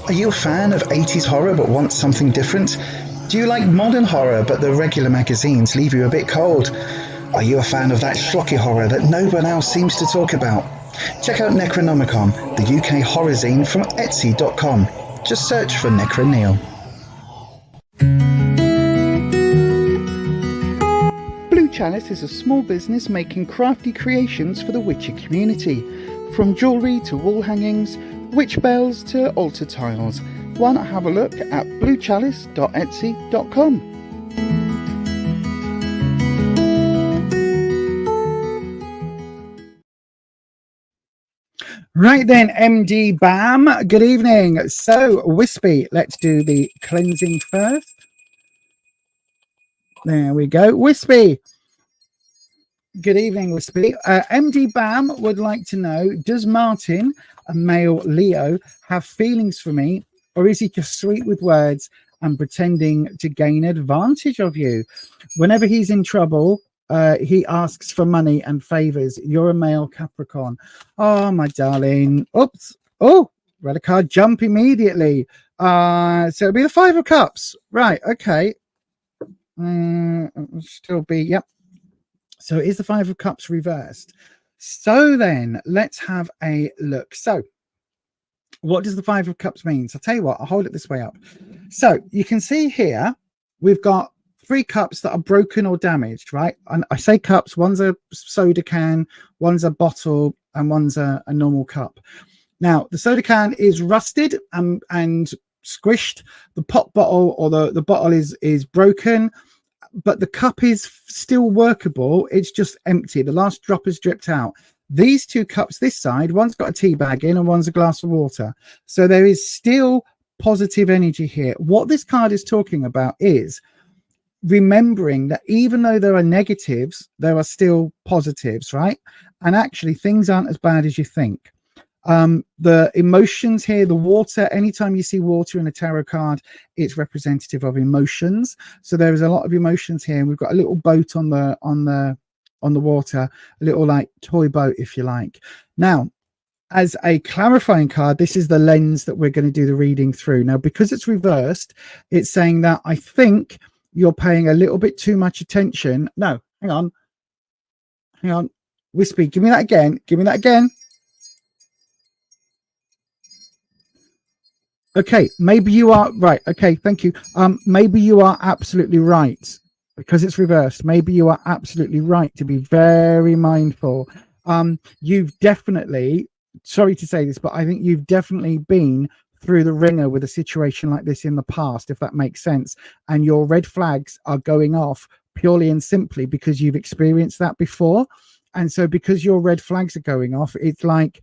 Speaker 3: Are you a fan of 80s horror but want something different? Do you like modern horror but the regular magazines leave you a bit cold? Are you a fan of that schlocky horror that no one else seems to talk about? Check out Necronomicon, the UK horror zine from Etsy.com. Just search for Necroneil.
Speaker 2: Blue Chalice is a small business making crafty creations for the Witcher community. From jewellery to wall hangings, witch bells to altar tiles. Why not have a look at bluechalice.etsy.com. Right then, MD Bam, good evening. So, Wispy, let's do the cleansing first. There we go. Wispy. Good evening, Wispy. MD Bam would like to know, does Martin, a male Leo, have feelings for me, or is he just sweet with words and pretending to gain advantage of you? Whenever he's in trouble, he asks for money and favors. You're a male Capricorn. Oh, my darling. Oops. Oh, read a card. Jump immediately. So it'll be the Five of Cups. Right. Okay. Still be, yep. So it is the Five of Cups reversed. So then let's have a look. So what does the Five of Cups mean? So I'll tell you what, I'll hold it this way up. So you can see here, we've got 3 cups that are broken or damaged, right? And I say cups, one's a soda can, one's a bottle, and one's a normal cup. Now, the soda can is rusted and squished. The pop bottle or the bottle is broken, but the cup is still workable. It's just empty. The last drop has dripped out. These 2 cups this side, one's got a tea bag in and one's a glass of water. So there is still positive energy here. What this card is talking about is remembering that even though there are negatives, there are still positives, right? And actually things aren't as bad as you think. The emotions here, the water, anytime you see water in a tarot card, it's representative of emotions. So there is a lot of emotions here. We've got a little boat on the water, a little like toy boat, if you like. Now, as a clarifying card, this is the lens that we're going to do the reading through. Now, because it's reversed, it's saying that I think you're paying a little bit too much attention. No, hang on. Wispy, give me that again. Give me that again. Okay, maybe you are right. Okay, thank you. Maybe you are absolutely right because it's reversed. Maybe you are absolutely right to be very mindful. You've definitely, sorry to say this, but I think you've definitely been through the ringer with a situation like this in the past, if that makes sense. And your red flags are going off purely and simply because you've experienced that before. And so because your red flags are going off, it's like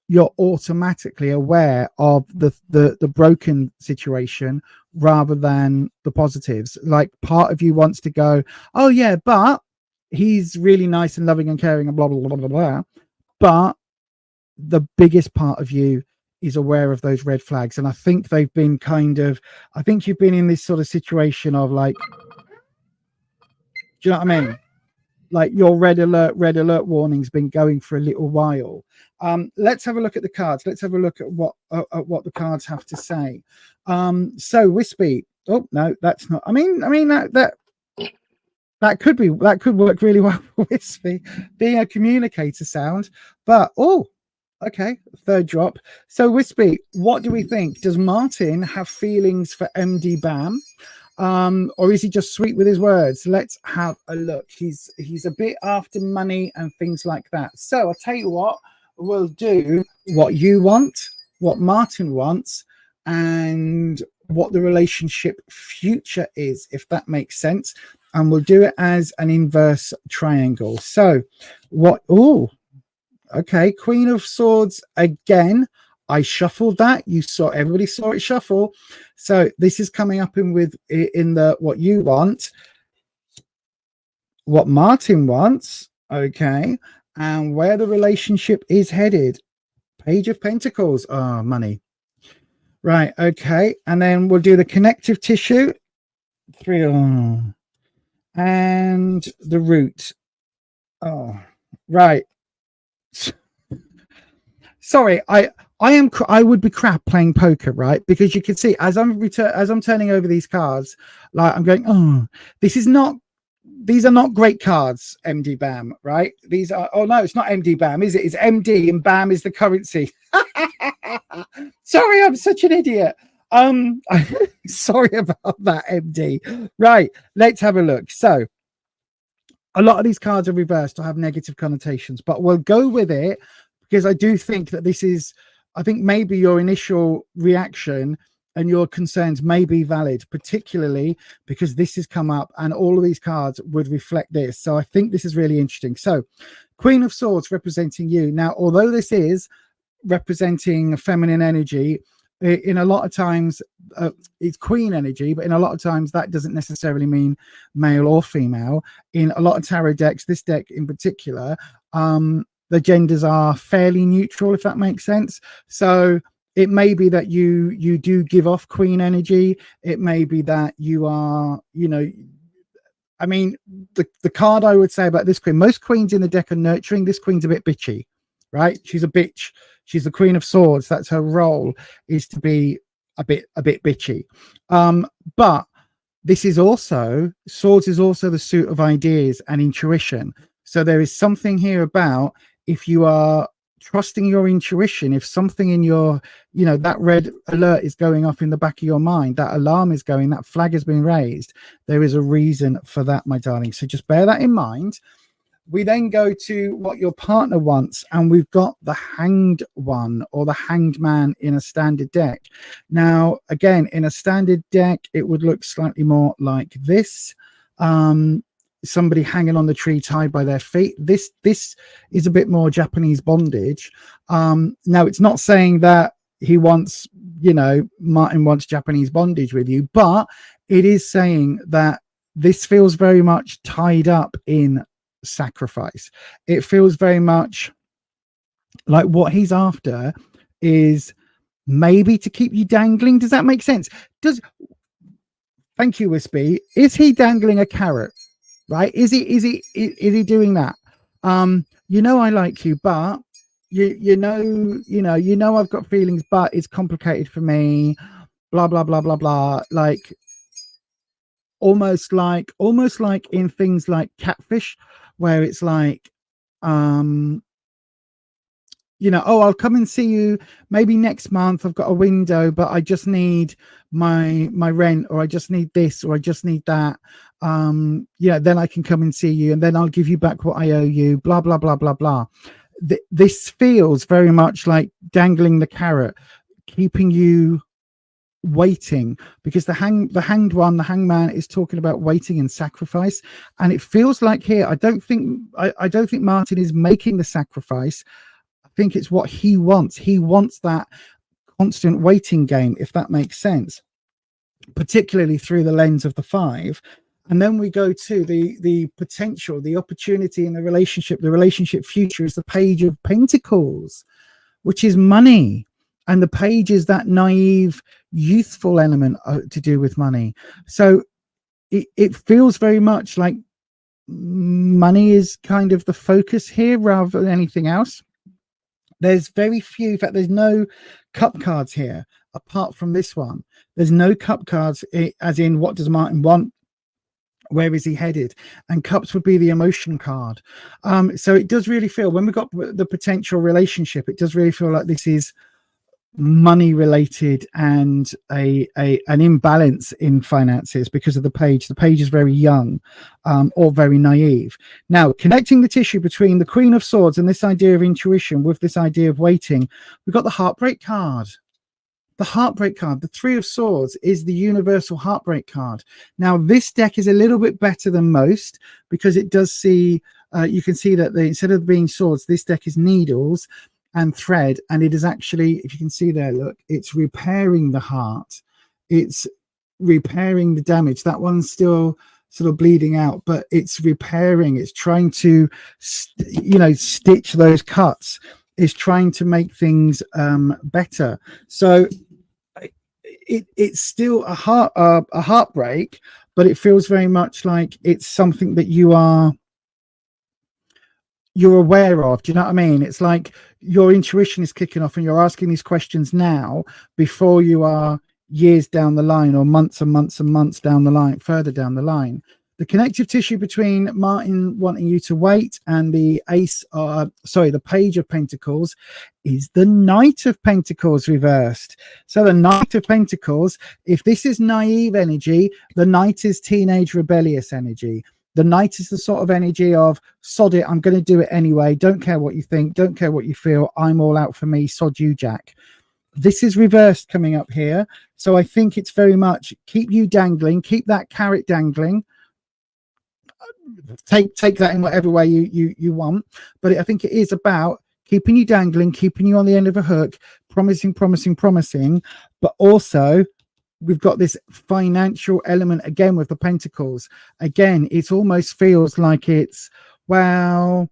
Speaker 2: you're automatically aware of the broken situation rather than the positives. Like part of you wants to go, oh yeah, but he's really nice and loving and caring and blah, blah, blah, blah, blah. But the biggest part of you is aware of those red flags. And I think they've been I think you've been in this sort of situation of like, do you know what I mean? Like your red alert warning's been going for a little while. Let's have a look at the cards. Let's have a look at what the cards have to say. So Wispy. Oh no, that's not. I mean that could work really well for Wispy, being a communicator sound. But okay, third drop. So Wispy, what do we think? Does Martin have feelings for MD Bam? Or is he just sweet with his words? Let's have a look. He's a bit after money and things like that. So I'll tell you what, we'll do what you want, what Martin wants, and what the relationship future is, if that makes sense. And we'll do it as an inverse triangle. So what? Okay, Queen of Swords again. I shuffled that. Everybody saw it shuffle. So this is coming up in the what you want, what Martin wants, okay, and where the relationship is headed. Page of Pentacles. Money. Right, okay. And then we'll do the connective tissue. 3. And the root. Right. Sorry, I would be crap playing poker, right? Because you can see as I'm turning over these cards, like I'm going, these are not great cards, MD Bam, right? These are, no, it's not MD Bam, is it? It's MD and Bam is the currency. Sorry, I'm such an idiot. Sorry about that, MD. Right, let's have a look. So a lot of these cards are reversed or have negative connotations, but we'll go with it because I do think that I think maybe your initial reaction and your concerns may be valid, particularly because this has come up and all of these cards would reflect this. So I think this is really interesting. So Queen of Swords representing you. Now, although this is representing feminine energy, in a lot of times it's queen energy, but in a lot of times that doesn't necessarily mean male or female. In a lot of tarot decks, this deck in particular, the genders are fairly neutral, if that makes sense. So it may be that you do give off queen energy. It may be that you are, I mean, the card I would say about this queen, most queens in the deck are nurturing. This queen's a bit bitchy, right? She's a bitch. She's the Queen of Swords. That's her role, is to be a bit bitchy. But this is also, Swords is also the suit of ideas and intuition. So there is something here about, if you are trusting your intuition, if something in your, that red alert is going off in the back of your mind, that alarm is going, that flag has been raised, there is a reason for that, my darling. So just bear that in mind. We then go to what your partner wants, and we've got the Hanged One or the Hanged Man in a standard deck. Now, again, in a standard deck, it would look slightly more like this. Somebody hanging on the tree tied by their feet. This is a bit more Japanese bondage. Now, it's not saying that he wants, Martin wants Japanese bondage with you, but it is saying that this feels very much tied up in sacrifice. It feels very much like what he's after is maybe to keep you dangling. Does that make sense? Thank you, Wispy. Is he dangling a carrot? Right? Is he doing that? I like you, but you know I've got feelings, but it's complicated for me. Blah blah blah blah blah. Like almost like in things like Catfish, where it's like, I'll come and see you maybe next month. I've got a window, but I just need my rent, or I just need this, or I just need that. Then I can come and see you, and then I'll give you back what I owe you. Blah blah blah blah blah. This feels very much like dangling the carrot, keeping you waiting, because the hanged one, the hangman, is talking about waiting and sacrifice. And it feels like here, I don't think Martin is making the sacrifice. I think it's what he wants. He wants that constant waiting game, if that makes sense, particularly through the lens of the 5. And then we go to the potential, the opportunity in the relationship future is the Page of Pentacles, which is money. And the page is that naive, youthful element to do with money. So it feels very much like money is kind of the focus here rather than anything else. There's very few, in fact, there's no cup cards here apart from this one. There's no cup cards, as in what does Martin want? Where is he headed? And cups would be the emotion card. So it does really feel, when we've got the potential relationship, it does really feel like this is money related and an imbalance in finances because of the page. The page is very young or very naive. Now, connecting the tissue between the Queen of Swords and this idea of intuition with this idea of waiting, we've got the heartbreak card. The heartbreak card, the Three of Swords, is the universal heartbreak card. Now, this deck is a little bit better than most because it does see, you can see that instead of being swords, this deck is needles and thread, and it is actually, if you can see there, look, it's repairing the heart, it's repairing the damage. That one's still sort of bleeding out, but it's repairing, it's trying to stitch those cuts, it's trying to make things better. So it's still a heartbreak, but it feels very much like it's something that you're aware of. Do you know what I mean? It's like your intuition is kicking off and you're asking these questions now before you are years down the line or months and months and months down the line, further down the line. The connective tissue between Martin wanting you to wait and the the Page of Pentacles is the Knight of Pentacles reversed. So the Knight of Pentacles, if this is naive energy, the Knight is teenage rebellious energy. The Knight is the sort of energy of, sod it, I'm going to do it anyway. Don't care what you think. Don't care what you feel. I'm all out for me. Sod you, Jack. This is reversed coming up here. So I think it's very much keep you dangling. Keep that carrot dangling. Take that in whatever way you want. But I think it is about keeping you dangling, keeping you on the end of a hook, promising. But also, we've got this financial element again with the Pentacles. Again, it almost feels like it's, well,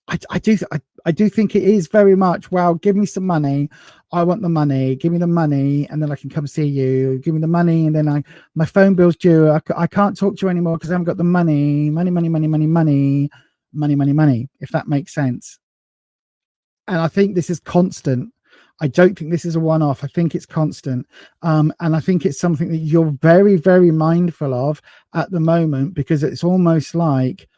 Speaker 2: I do think it is very much, well, give me some money. I want the money. Give me the money, and then I can come see you. Give me the money, and then my phone bill's due. I can't talk to you anymore because I haven't got the money. Money. If that makes sense. And I think this is constant. I don't think this is a one-off. I think it's constant. And I think it's something that you're very, very mindful of at the moment, because it's almost like,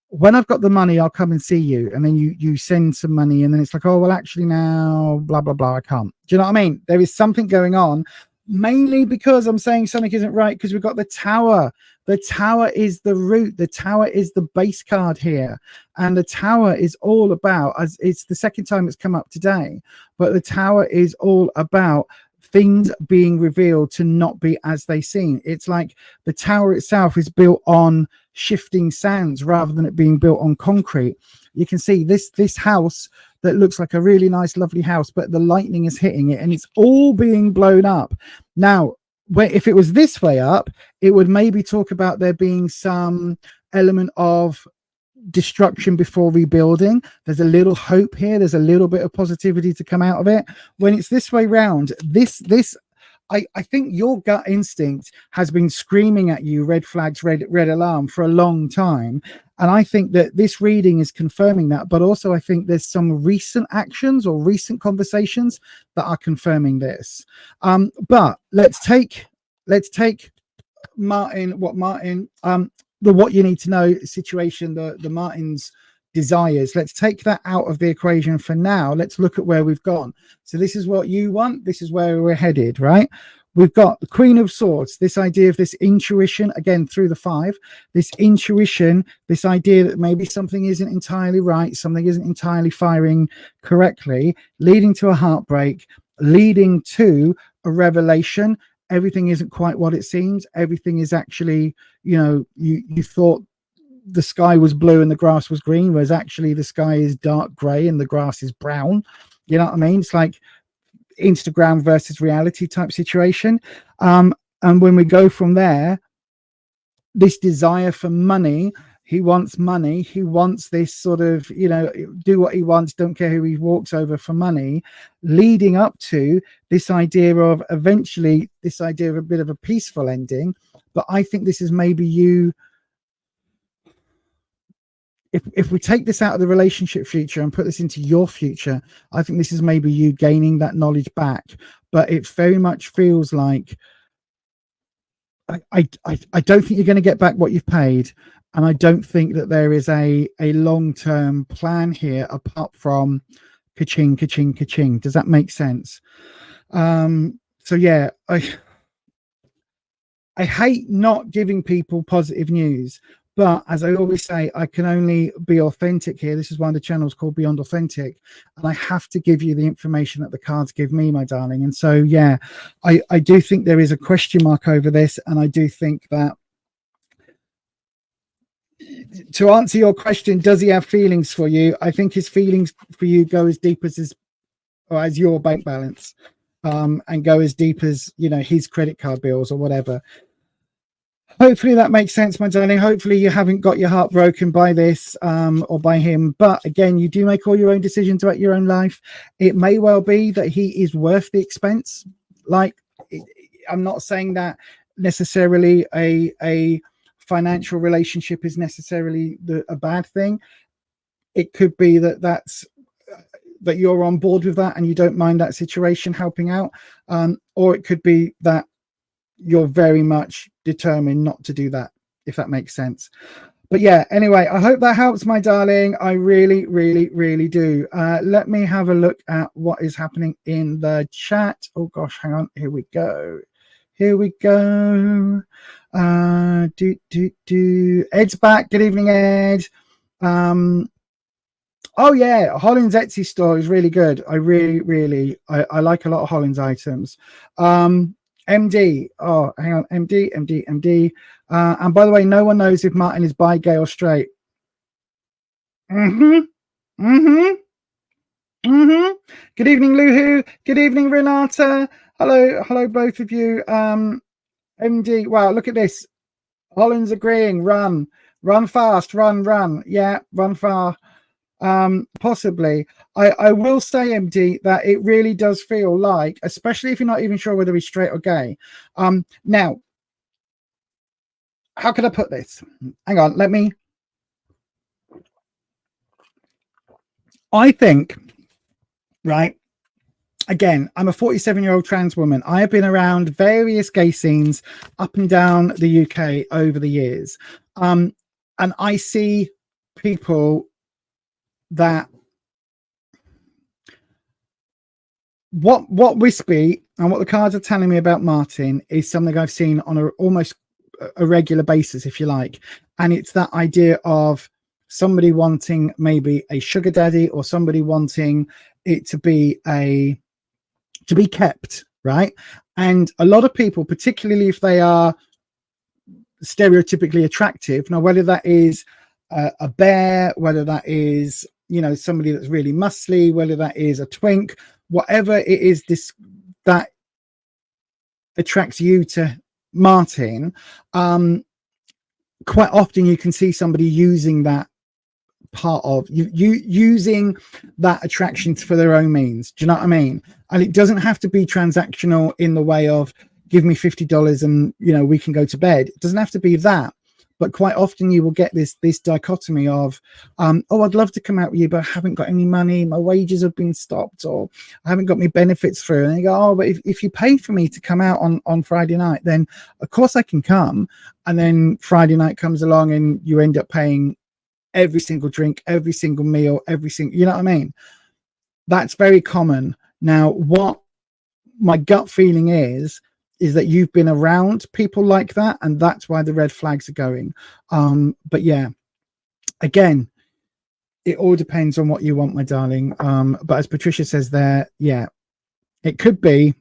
Speaker 2: when I've got the money, I'll come and see you. And then you send some money, and then it's like, oh, well, actually now, blah, blah, blah, I can't. Do you know what I mean? There is something going on, mainly because I'm saying something isn't right, because we've got the Tower. The Tower is the root. The Tower is the base card here. And the Tower is all about, as it's the second time it's come up today, but the Tower is all about things being revealed to not be as they seem. It's like the Tower itself is built on shifting sands rather than it being built on concrete. You can see this house that looks like a really nice, lovely house, but the lightning is hitting it and it's all being blown up. Now, if it was this way up, it would maybe talk about there being some element of destruction before rebuilding. There's a little hope here. There's a little bit of positivity to come out of it. When it's this way round, I think your gut instinct has been screaming at you red flags, red alarm for a long time. And I think that this reading is confirming that. But also I think there's some recent actions or recent conversations that are confirming this. But let's take Martin, the what you need to know situation, the Martin's desires. Let's take that out of the equation for now. Let's look at where we've gone. So this is what you want. This is where we're headed, right? We've got the Queen of Swords, this idea of this intuition, again, through the 5, this intuition, this idea that maybe something isn't entirely right, something isn't entirely firing correctly, leading to a heartbreak, leading to a revelation. Everything isn't quite what it seems. Everything is actually, you thought the sky was blue and the grass was green, whereas actually the sky is dark gray and the grass is brown. You know what I mean? It's like Instagram versus reality type situation. And when we go from there, this desire for money, He wants money. He wants this sort of, you know, do what he wants, don't care who he walks over for money, leading up to this idea of eventually this idea of a bit of a peaceful ending. But I think this is maybe you. If we take this out of the relationship future and put this into your future, I think this is maybe you gaining that knowledge back. But it very much feels like I don't think you're going to get back what you've paid. And I don't think that there is a long-term plan here apart from ka-ching, ka-ching, ka-ching. Does that make sense? So yeah, I hate not giving people positive news, but as I always say, I can only be authentic here. This is why the channel is called Beyond Authentic, and I have to give you the information that the cards give me, my darling. And so yeah, I do think there is a question mark over this, and I do think that, to answer your question, does he have feelings for you? I think his feelings for you go as deep as your bank balance, and go as deep as, you know, his credit card bills or whatever. Hopefully that makes sense, my darling. Hopefully you haven't got your heart broken by this, or by him. But again, you do make all your own decisions about your own life. It may well be that he is worth the expense. Like, I'm not saying that necessarily a financial relationship is necessarily a bad thing. It could be that you're on board with that and you don't mind that situation helping out, or it could be that you're very much determined not to do that, if that makes sense. But yeah, anyway, I hope that helps, my darling. I really, really, really do. Let me have a look at what is happening in the chat. Oh gosh, hang on. Here we go. Ed's back. Good evening, Ed. Oh yeah, Holland's Etsy store is really good. I like a lot of Holland's items. MD, oh hang on, MD. And by the way, no one knows if Martin is bi, gay, or straight. Good evening, Luhu. Good evening, Renata. Hello both of you. MD, wow, look at this. Holland's agreeing. Run fast, run. Yeah, run far. Possibly. I will say, MD, that it really does feel like, especially if you're not even sure whether he's straight or gay. Now, how could I put this? Hang on, I think, right, again, I'm a 47-year-old trans woman. I have been around various gay scenes up and down the UK over the years. And I see people that what Wispy and what the cards are telling me about Martin is something I've seen on almost a regular basis, if you like. And it's that idea of somebody wanting maybe a sugar daddy, or somebody wanting it to be kept, right? And a lot of people, particularly if they are stereotypically attractive, now whether that is a bear, whether that is, you know, somebody that's really muscly, whether that is a twink, whatever it is that attracts you to Martin, quite often you can see somebody using that part of you using that attraction for their own means. Do you know what I mean? And it doesn't have to be transactional in the way of give me $50 and, you know, we can go to bed. It doesn't have to be that. But quite often you will get this dichotomy of, oh, I'd love to come out with you, but I haven't got any money. My wages have been stopped, or I haven't got my benefits through. And they go, oh, but if you pay for me to come out on Friday night, then of course I can come. And then Friday night comes along and you end up paying every single drink, every single meal, you know what I mean? That's very common. Now, what my gut feeling is that you've been around people like that, and that's why the red flags are going. But yeah, again, it all depends on what you want, my darling. But as Patricia says there, yeah, it could be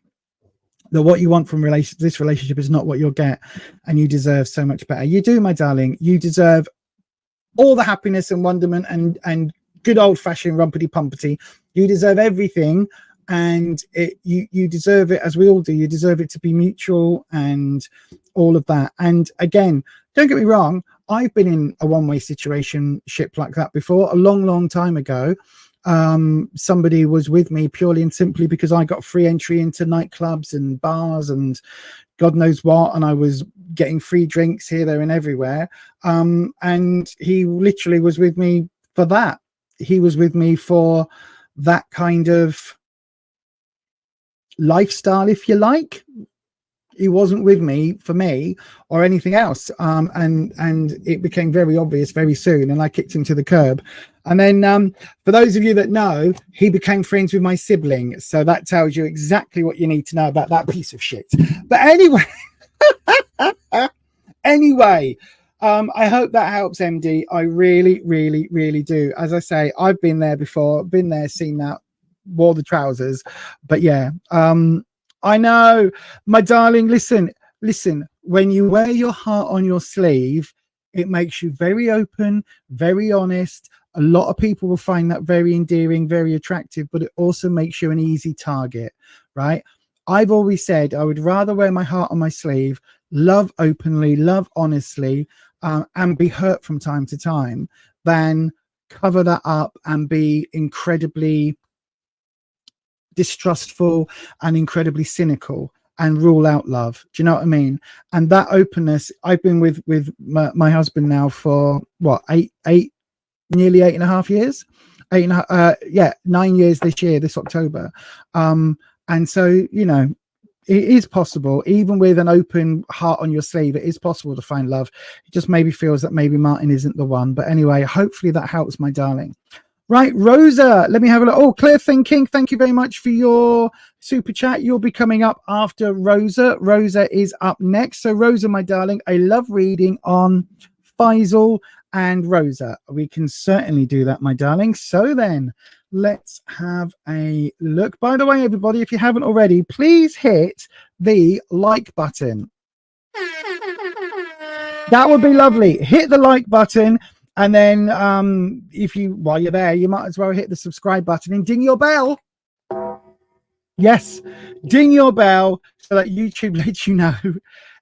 Speaker 2: that what you want from this relationship is not what you'll get, and you deserve so much better. You do, my darling. You deserve all the happiness and wonderment and good old-fashioned rumpity-pumpity. You deserve everything. And you deserve it, as we all do. You deserve it to be mutual and all of that. And again, don't get me wrong, I've been in a one-way situationship like that before, a long time ago. Somebody was with me purely and simply because I got free entry into nightclubs and bars and God knows what, and I was getting free drinks here, there, and everywhere. And he literally was with me for that. He was with me for that kind of lifestyle, if you like. He wasn't with me for me or anything else. And it became very obvious very soon, and I kicked him to the curb. And then for those of you that know, he became friends with my sibling. So that tells you exactly what you need to know about that piece of shit. But anyway, I hope that helps, MD. I really do. As I say, I've been there before, been there, seen that, wore the trousers. But yeah, I know, my darling, listen, when you wear your heart on your sleeve, it makes you very open, very honest. A lot of people will find that very endearing, very attractive, but it also makes you an easy target, right? I've always said I would rather wear my heart on my sleeve, love openly, love honestly, and be hurt from time to time, than cover that up and be incredibly distrustful and incredibly cynical and rule out love. Do you know what I mean? And that openness, I've been with my husband now for what, nearly 8.5 years, 9 years this year, this October. And so, you know, it is possible, even with an open heart on your sleeve, it is possible to find love. It just maybe feels that maybe Martin isn't the one. But anyway, hopefully that helps, my darling. Right, Rosa, let me have a look. Oh, Clear Thinking, thank you very much for your super chat. You'll be coming up after Rosa. Rosa is up next. So Rosa, my darling, I love reading on Faisal and Rosa. We can certainly do that, my darling. So then let's have a look. By the way, everybody, if you haven't already, please hit the like button. That would be lovely. Hit the like button. And then while you're there, you might as well hit the subscribe button and ding your bell. Yes, ding your bell so that YouTube lets you know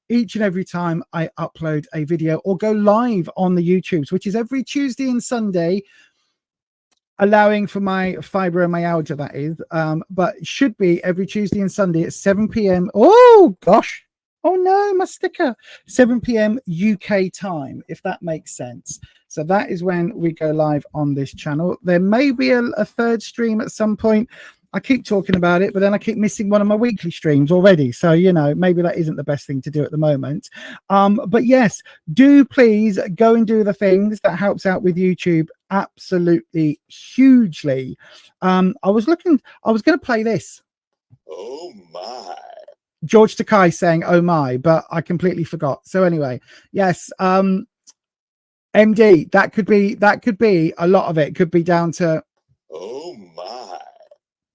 Speaker 2: each and every time I upload a video or go live on the YouTubes, which is every Tuesday and Sunday, allowing for my fibromyalgia, that is. But it should be every Tuesday and Sunday at 7 p.m. Oh, gosh. Oh, no, my sticker. 7 p.m. UK time, if that makes sense. So that is when we go live on this channel. There may be a third stream at some point. I keep talking about it, but then I keep missing one of my weekly streams already. So, you know, maybe that isn't the best thing to do at the moment. But yes, do please go and do the things that helps out with YouTube absolutely hugely. I was going to play this. Oh, my. George Takai saying, oh, my, but I completely forgot. So anyway, yes, MD, that could be a lot of it could be down to, oh, my.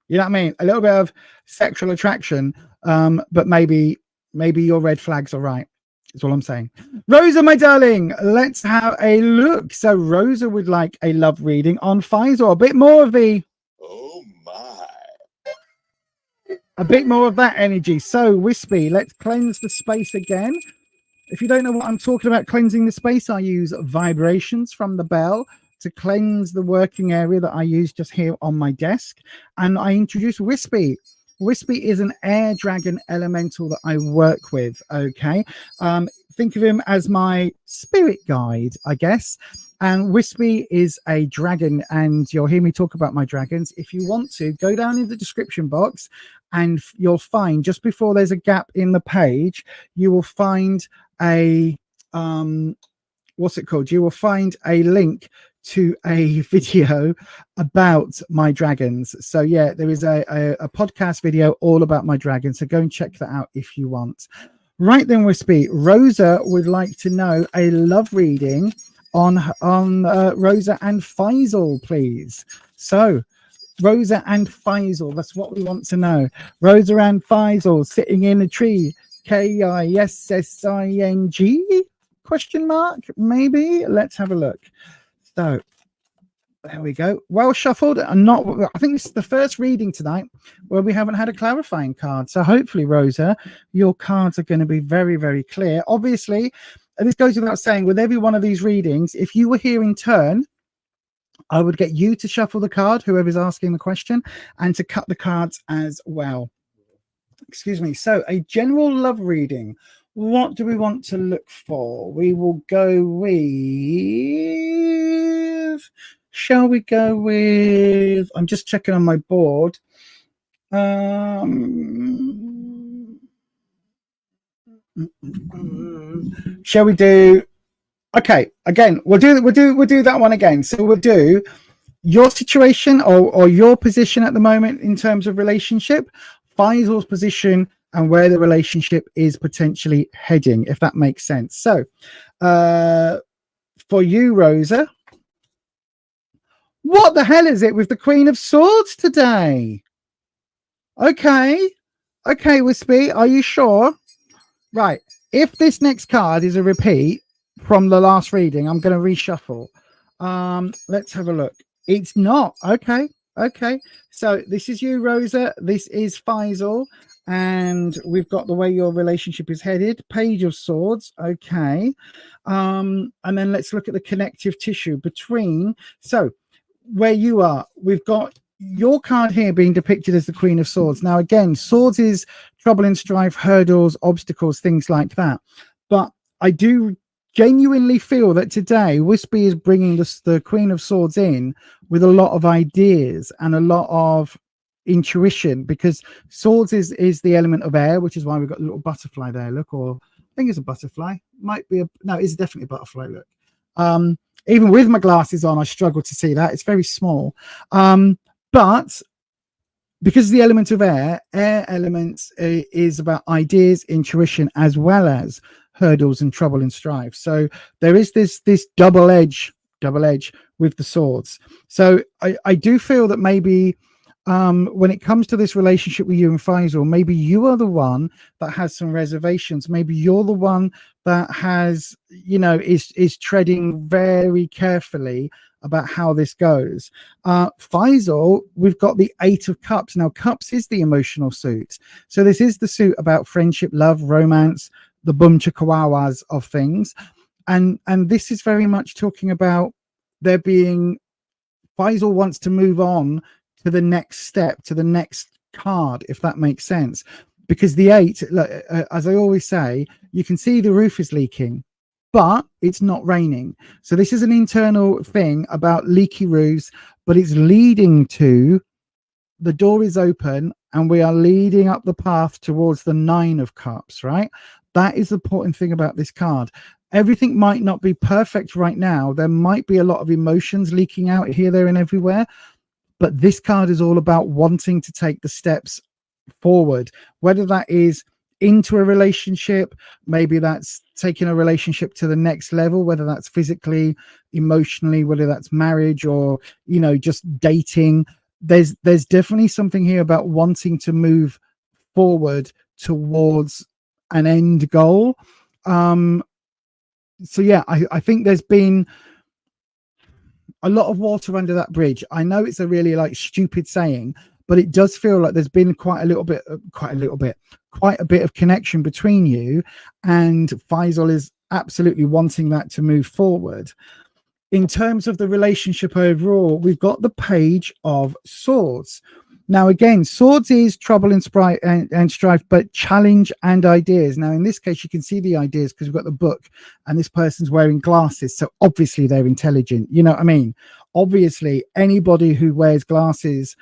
Speaker 2: You know what I mean? A little bit of sexual attraction, but maybe your red flags are right. That's all I'm saying. Rosa, my darling, let's have a look. So Rosa would like a love reading on Faisal. A bit more of the, oh my. A bit more of that energy. So Wispy, let's cleanse the space again. If you don't know what I'm talking about cleansing the space, I use vibrations from the bell to cleanse the working area that I use just here on my desk. And I introduce Wispy. Wispy is an air dragon elemental that I work with, okay? Think of him as my spirit guide, I guess. And Wispy is a dragon, and you'll hear me talk about my dragons. If you want to, go down in the description box and you'll find, just before there's a gap in the page, you will find a, what's it called? You will find a link to a video about my dragons. So yeah, there is a podcast video all about my dragons. So go and check that out if you want. Right then, Wispy, Rosa would like to know a love reading on Rosa and Faisal, please. So Rosa and Faisal, that's what we want to know. Rosa and Faisal sitting in a tree. K-I-S-S-I-N-G? Question mark? Maybe. Let's have a look. So there we go. Well shuffled. And not, I think this is the first reading tonight where we haven't had a clarifying card. So hopefully, Rosa, your cards are going to be very, very clear. Obviously, this goes without saying, with every one of these readings, if you were here in turn, I would get you to shuffle the card, whoever's asking the question, and to cut the cards as well. Excuse me. So a general love reading. What do we want to look for? We will go with... Shall we go with... I'm just checking on my board. Shall we do... Okay, again, we'll do that one again. So we'll do your situation or your position at the moment in terms of relationship, Faisal's position, and where the relationship is potentially heading, if that makes sense. So for you, Rosa, what the hell is it with the Queen of Swords today? Okay, Wispy, are you sure? Right, if this next card is a repeat from the last reading, I'm going to reshuffle. Let's have a look. It's not. Okay. So this is you, Rosa. This is Faisal. And we've got the way your relationship is headed. Page of Swords. Okay. And then let's look at the connective tissue between. So where you are, we've got your card here being depicted as the Queen of Swords. Now, again, swords is trouble and strife, hurdles, obstacles, things like that. But I do genuinely feel that today Wispy is bringing the Queen of Swords in with a lot of ideas and a lot of intuition, because swords is the element of air, which is why we've got a little butterfly there. Look, or I think it's a butterfly. Might be no, it's definitely a butterfly. Look, even with my glasses on, I struggle to see that. It's very small. But because the element of air elements is about ideas, intuition, as well as hurdles and trouble and strife. So there is this double edge with the swords. So I do feel that maybe when it comes to this relationship with you and Faisal, maybe you are the one that has some reservations. Maybe you're the one that has, is treading very carefully about how this goes. Faisal, we've got the 8 of Cups. Now, Cups is the emotional suit. So this is the suit about friendship, love, romance, the boom chikawawas of things. And this is very much talking about there being, Faisal wants to move on to the next step, to the next card, if that makes sense. Because the 8, as I always say, you can see the roof is leaking, but it's not raining. So this is an internal thing about leaky roofs, but it's leading to, the door is open and we are leading up the path towards the 9 of Cups, right? That is the important thing about this card. Everything might not be perfect right now. There might be a lot of emotions leaking out here, there, and everywhere. But this card is all about wanting to take the steps forward, whether that is into a relationship, maybe that's taking a relationship to the next level, whether that's physically, emotionally, whether that's marriage or, just dating. There's definitely something here about wanting to move forward towards an end goal. So yeah, I think there's been a lot of water under that bridge. I know it's a really stupid saying, but it does feel like there's been quite a bit of connection between you, and Faisal is absolutely wanting that to move forward. In terms of the relationship overall, we've got the Page of Swords. Now, again, swords is trouble and strife, but challenge and ideas. Now, in this case, you can see the ideas because we've got the book and this person's wearing glasses. So obviously they're intelligent. You know what I mean? Obviously, anybody who wears glasses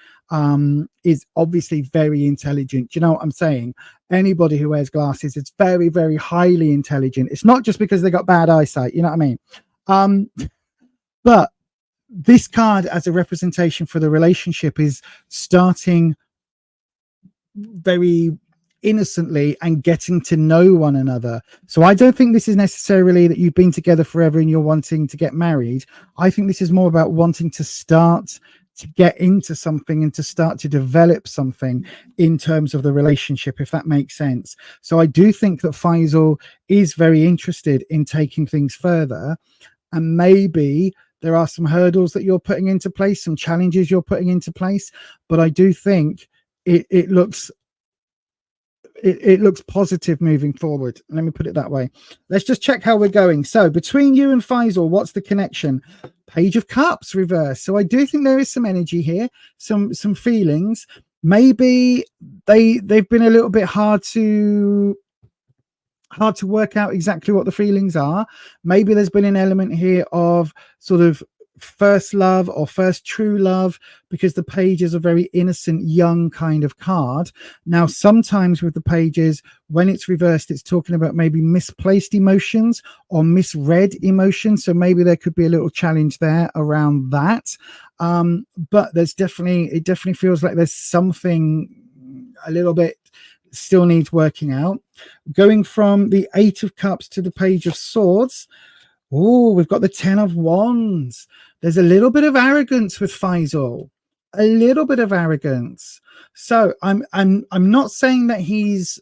Speaker 2: is obviously very intelligent. You know what I'm saying? Anybody who wears glasses is very, very highly intelligent. It's not just because they got bad eyesight. You know what I mean? But this card as a representation for the relationship is starting very innocently and getting to know one another. So I don't think this is necessarily that you've been together forever and you're wanting to get married. I think this is more about wanting to start to get into something and to start to develop something in terms of the relationship, if that makes sense. So I do think that Faisal is very interested in taking things further, and maybe there are some hurdles that you're putting into place, some challenges you're putting into place. But I do think it looks it looks positive moving forward. Let me put it that way. Let's just check how we're going. So between you and Faisal, what's the connection? Page of Cups reverse. So I do think there is some energy here, some feelings. Maybe they've been a little bit hard to work out exactly what the feelings are. Maybe there's been an element here of sort of first love or first true love, because the page is a very innocent, young kind of card. Now, sometimes with the pages, when it's reversed, it's talking about maybe misplaced emotions or misread emotions. So maybe there could be a little challenge there around that. But it definitely feels like there's something a little bit still needs working out. Going from the 8 of Cups to the Page of Swords. Oh, we've got the 10 of Wands. There's a little bit of arrogance with Faisal, a little bit of arrogance. So I'm not saying that he's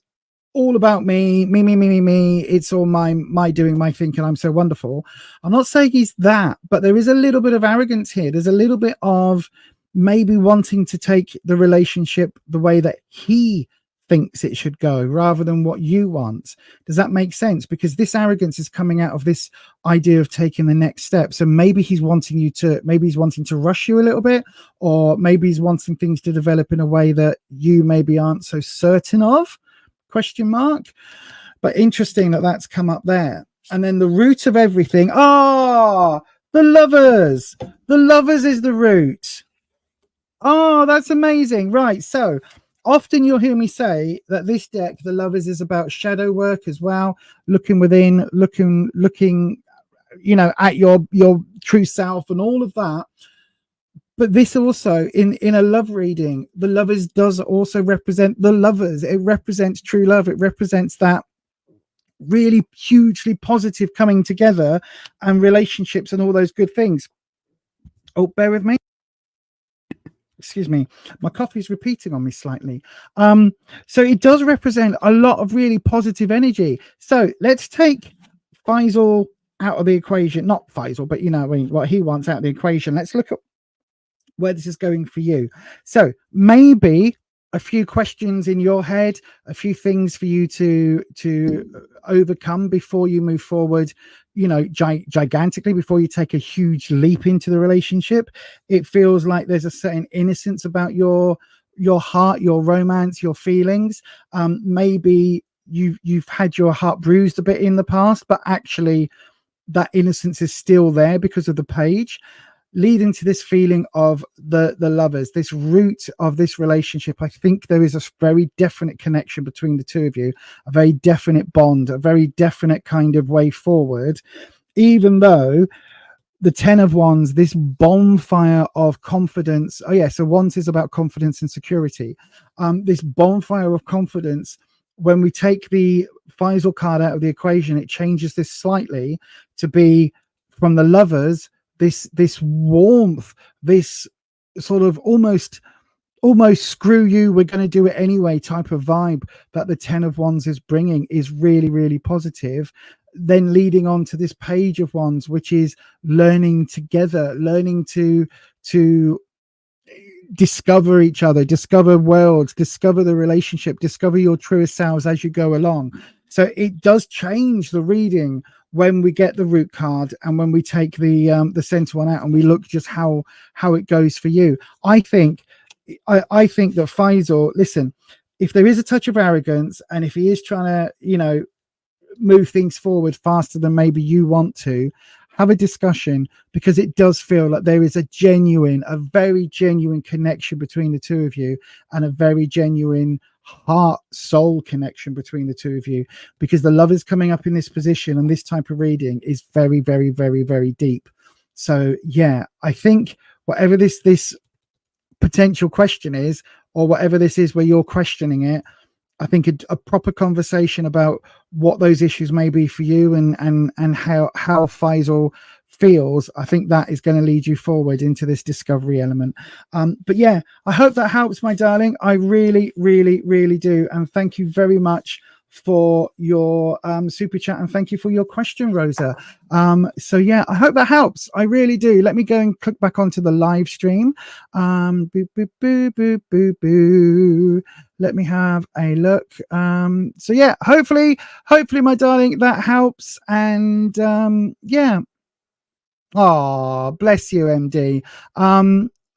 Speaker 2: all about me. It's all my doing, my thinking. I'm so wonderful. I'm not saying he's that, but there is a little bit of arrogance here. There's a little bit of maybe wanting to take the relationship the way that he thinks it should go rather than what you want. Does that make sense? Because this arrogance is coming out of this idea of taking the next step. So maybe he's wanting to rush you a little bit, or maybe he's wanting things to develop in a way that you maybe aren't so certain of, ? But interesting that that's come up there. And then the root of everything. The Lovers. The Lovers is the root. Oh, that's amazing. Right. So often you'll hear me say that this deck, the Lovers, is about shadow work as well, looking within, looking, at your true self and all of that. But this also, in a love reading, the Lovers does also represent the lovers. It represents true love. It represents that really hugely positive coming together and relationships and all those good things. Oh, bear with me. Excuse me, my coffee's repeating on me slightly. So it does represent a lot of really positive energy. So let's take Faisal out of the equation. Not Faisal, but what he wants out of the equation. Let's look at where this is going for you. So maybe a few questions in your head, a few things for you to overcome before you move forward, gigantically, before you take a huge leap into the relationship. It feels like there's a certain innocence about your heart, your romance, your feelings. Maybe you've had your heart bruised a bit in the past, but actually that innocence is still there because of the page, leading to this feeling of the Lovers, this root of this relationship. I think there is a very definite connection between the two of you, a very definite bond, a very definite kind of way forward, even though the 10 of Wands, this bonfire of confidence. Oh yeah, so Wands is about confidence and security. This bonfire of confidence, when we take the Faisal card out of the equation, it changes this slightly to be from the Lovers, this warmth, this sort of almost screw you, we're going to do it anyway type of vibe that the 10 of Wands is bringing is really, really positive. Then leading on to this Page of Wands, which is learning together, learning to discover each other, discover worlds, discover the relationship, discover your truest selves as you go along. So it does change the reading when we get the root card and when we take the center one out and we look just how it goes for you. I think that Faisal, listen, if there is a touch of arrogance and if he is trying to, move things forward faster than maybe you want to, have a discussion, because it does feel like there is a very genuine connection between the two of you, and a very genuine heart soul connection between the two of you, because the Lovers coming up in this position and this type of reading is very, very, very, very deep. So yeah, I think whatever this potential question is, or whatever this is where you're questioning it, I think a proper conversation about what those issues may be for you and how Faisal feels, I think that is going to lead you forward into this discovery element. But yeah, I hope that helps, my darling. I really, really, really do. And thank you very much for your super chat, and thank you for your question, Rosa. So yeah, I hope that helps. I really do. Let me go and click back onto the live stream. Boo, boo, boo, boo, boo, boo. Let me have a look. So yeah, hopefully, my darling, that helps. And yeah. Oh, bless you, MD.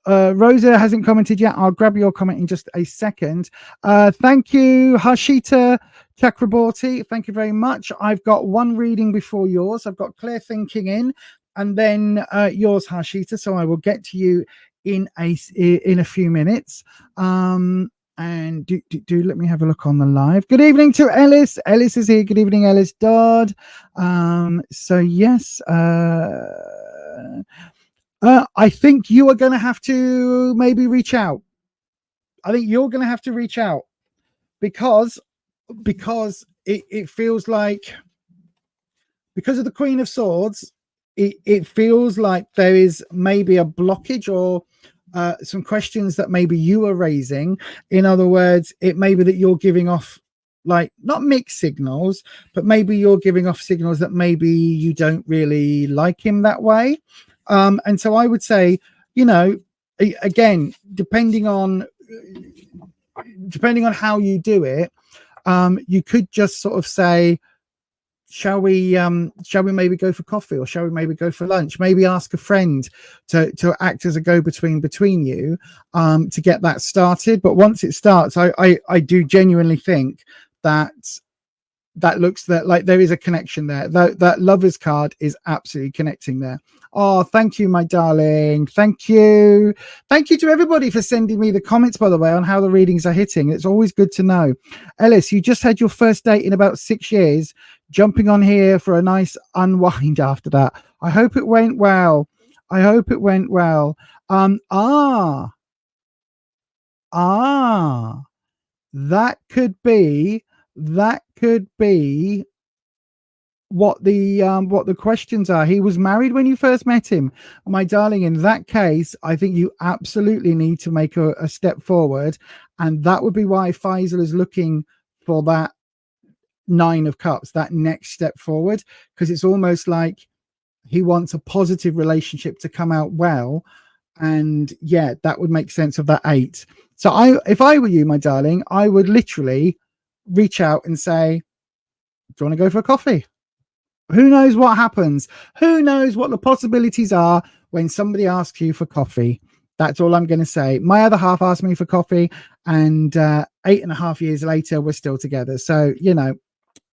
Speaker 2: Rosa hasn't commented yet. I'll grab your comment in just a second. Thank you, Harshita Chakraborty. Thank you very much. I've got one reading before yours. I've got Clear Thinking in, and then yours, Harshita. So I will get to you in a few minutes. And do let me have a look on the live. Good evening to Ellis. Ellis is here. Good evening, Ellis Dodd. So yes, I think you are going to have to maybe reach out. I think you're going to have to reach out because it feels like, because of the Queen of Swords, it feels like there is maybe a blockage or some questions that maybe you are raising. In other words, it may be that you're giving off, like, not mixed signals, but maybe you're giving off signals that maybe you don't really like him that way. And so I would say, you know, again, depending on how you do it, you could just sort of say, shall we maybe go for coffee, or shall we maybe go for lunch? Maybe ask a friend to act as a go-between between you, to get that started. But once it starts, I do genuinely think that looks like there is a connection there. That Lover's card is absolutely connecting there. Oh, thank you, my darling. Thank you to everybody for sending me the comments, by the way, on how the readings are hitting. It's always good to know. Ellis, you just had your first date in about 6 years, jumping on here for a nice unwind after that. I hope it went well. That could be what the questions are. He was married when you first met him, my darling. In that case, I think you absolutely need to make a step forward, and that would be why Faisal is looking for that 9 of Cups, that next step forward, because it's almost like he wants a positive relationship to come out well. And yeah, that would make sense of that 8. So if I were you, my darling, I would literally reach out and say, do you want to go for a coffee? Who knows what happens? Who knows what the possibilities are when somebody asks you for coffee? That's all I'm going to say. My other half asked me for coffee, and 8.5 years later, we're still together. So, you know,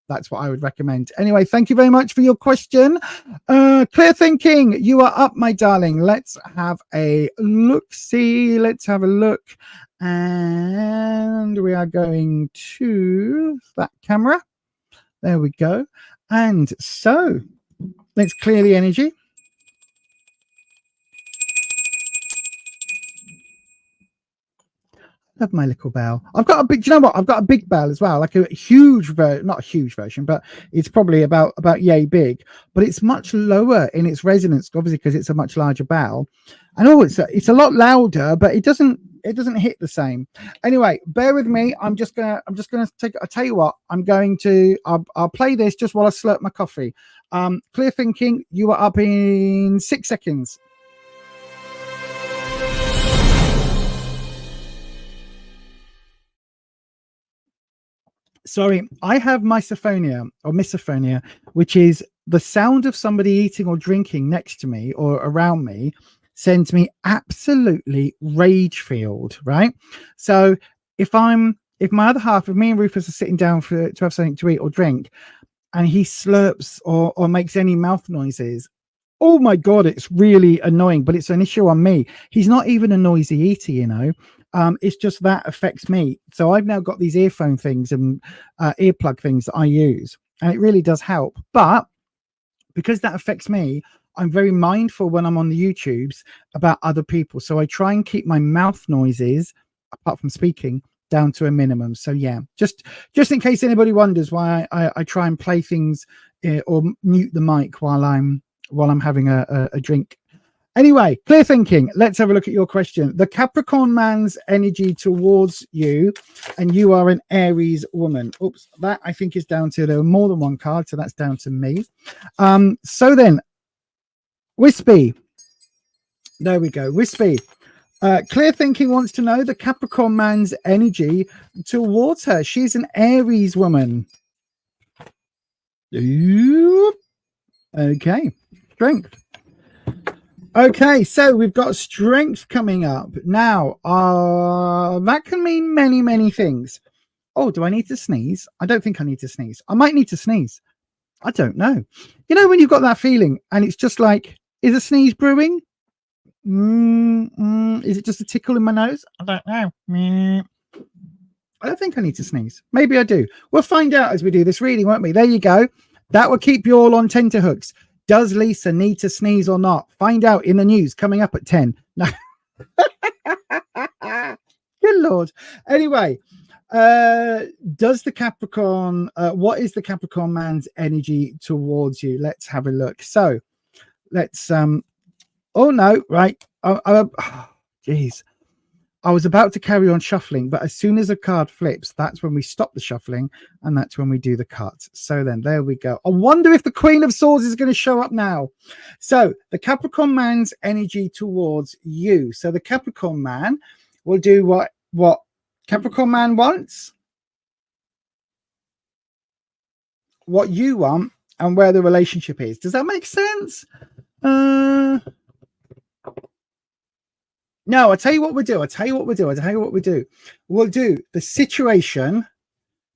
Speaker 2: that's what I would recommend. Anyway, thank you very much for your question. Clear Thinking, you are up, my darling. Let's have a look-see. Let's have a look. And we are going to that camera. There we go. And so let's clear the energy. Love my little bell. I've got a big, you know what? I've got a big bell as well, like a huge not a huge version, but it's probably about yay big, but it's much lower in its resonance, obviously, because it's a much larger bell. And it's a lot louder, but it doesn't hit the same. Anyway, bear with me. I'm just gonna take. I tell you what, I'll play this just while I slurp my coffee. Clear Thinking, you are up in 6 seconds. Sorry, I have misophonia or misophonia, which is the sound of somebody eating or drinking next to me or around me sends me absolutely rage-filled, right? So if my other half, if me and Rufus are sitting down to have something to eat or drink, and he slurps or makes any mouth noises, oh my God, it's really annoying, but it's an issue on me. He's not even a noisy eater, you know. It's just that affects me. So I've now got these earphone things and earplug things that I use, and it really does help. But because that affects me, I'm very mindful when I'm on the YouTubes about other people. So I try and keep my mouth noises, apart from speaking, down to a minimum. So yeah, just in case anybody wonders why I try and play things or mute the mic while I'm having a drink. Anyway, Clear Thinking, let's have a look at your question. The Capricorn man's energy towards you, and you are an Aries woman. Oops, that I think is down to, there were more than one card, so that's down to me. So then, Wispy. There we go, Wispy. Clear Thinking wants to know the Capricorn man's energy towards her. She's an Aries woman. Okay, strength. Okay, so we've got strength coming up now. That can mean many, many things. Oh, do I need to sneeze? I don't think I need to sneeze. I might need to sneeze. I don't know. You know when you've got that feeling and it's just like, is a sneeze brewing? Is it just a tickle in my nose? I don't know. I don't think I need to sneeze. Maybe I do. We'll find out as we do this reading, won't we? There you go. That will keep you all on tenterhooks. Does Lisa need to sneeze or not? Find out in the news coming up at 10. No. Good Lord. Anyway, does the Capricorn, what is the Capricorn man's energy towards you? Let's have a look. So let's, oh no, right. Geez. I was about to carry on shuffling, but as soon as a card flips, that's when we stop the shuffling and that's when we do the cut. So then there we go. I wonder if the Queen of Swords is going to show up now. So the Capricorn man's energy towards you. So the Capricorn man will do what Capricorn man wants, what you want, and where the relationship is. Does that make sense? No, I'll tell you what we'll do. We'll do the situation,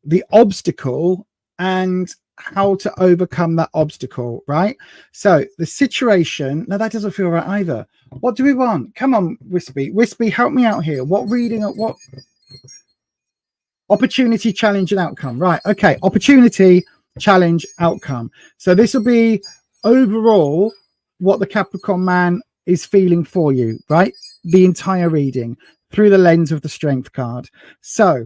Speaker 2: the obstacle, and how to overcome that obstacle, right? So the situation, no, that doesn't feel right either. What do we want? Come on, Wispy. Wispy, help me out here. What reading, what? Opportunity, challenge, and outcome. Right, okay. Opportunity, challenge, outcome. So this will be overall what the Capricorn man is feeling for you, right? The entire reading through the lens of the strength card. So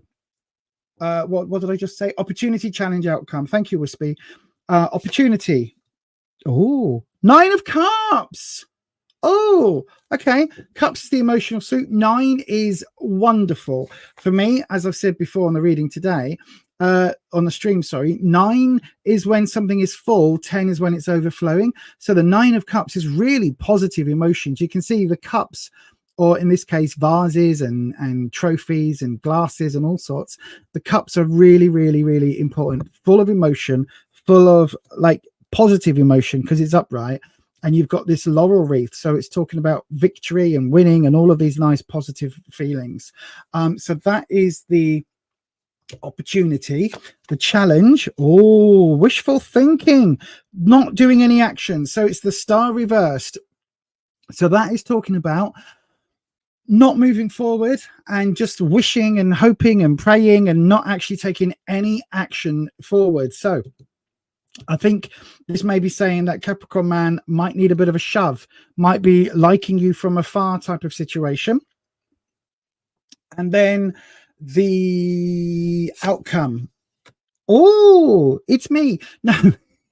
Speaker 2: what did I just say? Opportunity, challenge, outcome. Thank you, Wispy. Opportunity. Oh, 9 of Cups. Oh, okay. Cups is the emotional suit. 9 is wonderful for me, as I've said before on the reading today, on the stream, sorry. 9 is when something is full. 10 is when it's overflowing. So the 9 of Cups is really positive emotions. You can see the cups, or in this case, vases and trophies and glasses and all sorts. The cups are really, really, really important, full of emotion, full of like positive emotion because it's upright. And you've got this laurel wreath. So it's talking about victory and winning and all of these nice positive feelings. So that is the opportunity. The challenge, oh, wishful thinking, not doing any action. So it's the star reversed. So that is talking about not moving forward and just wishing and hoping and praying and not actually taking any action forward. So I think this may be saying that Capricorn man might need a bit of a shove, might be liking you from afar type of situation. And then the outcome. Oh, it's me. No,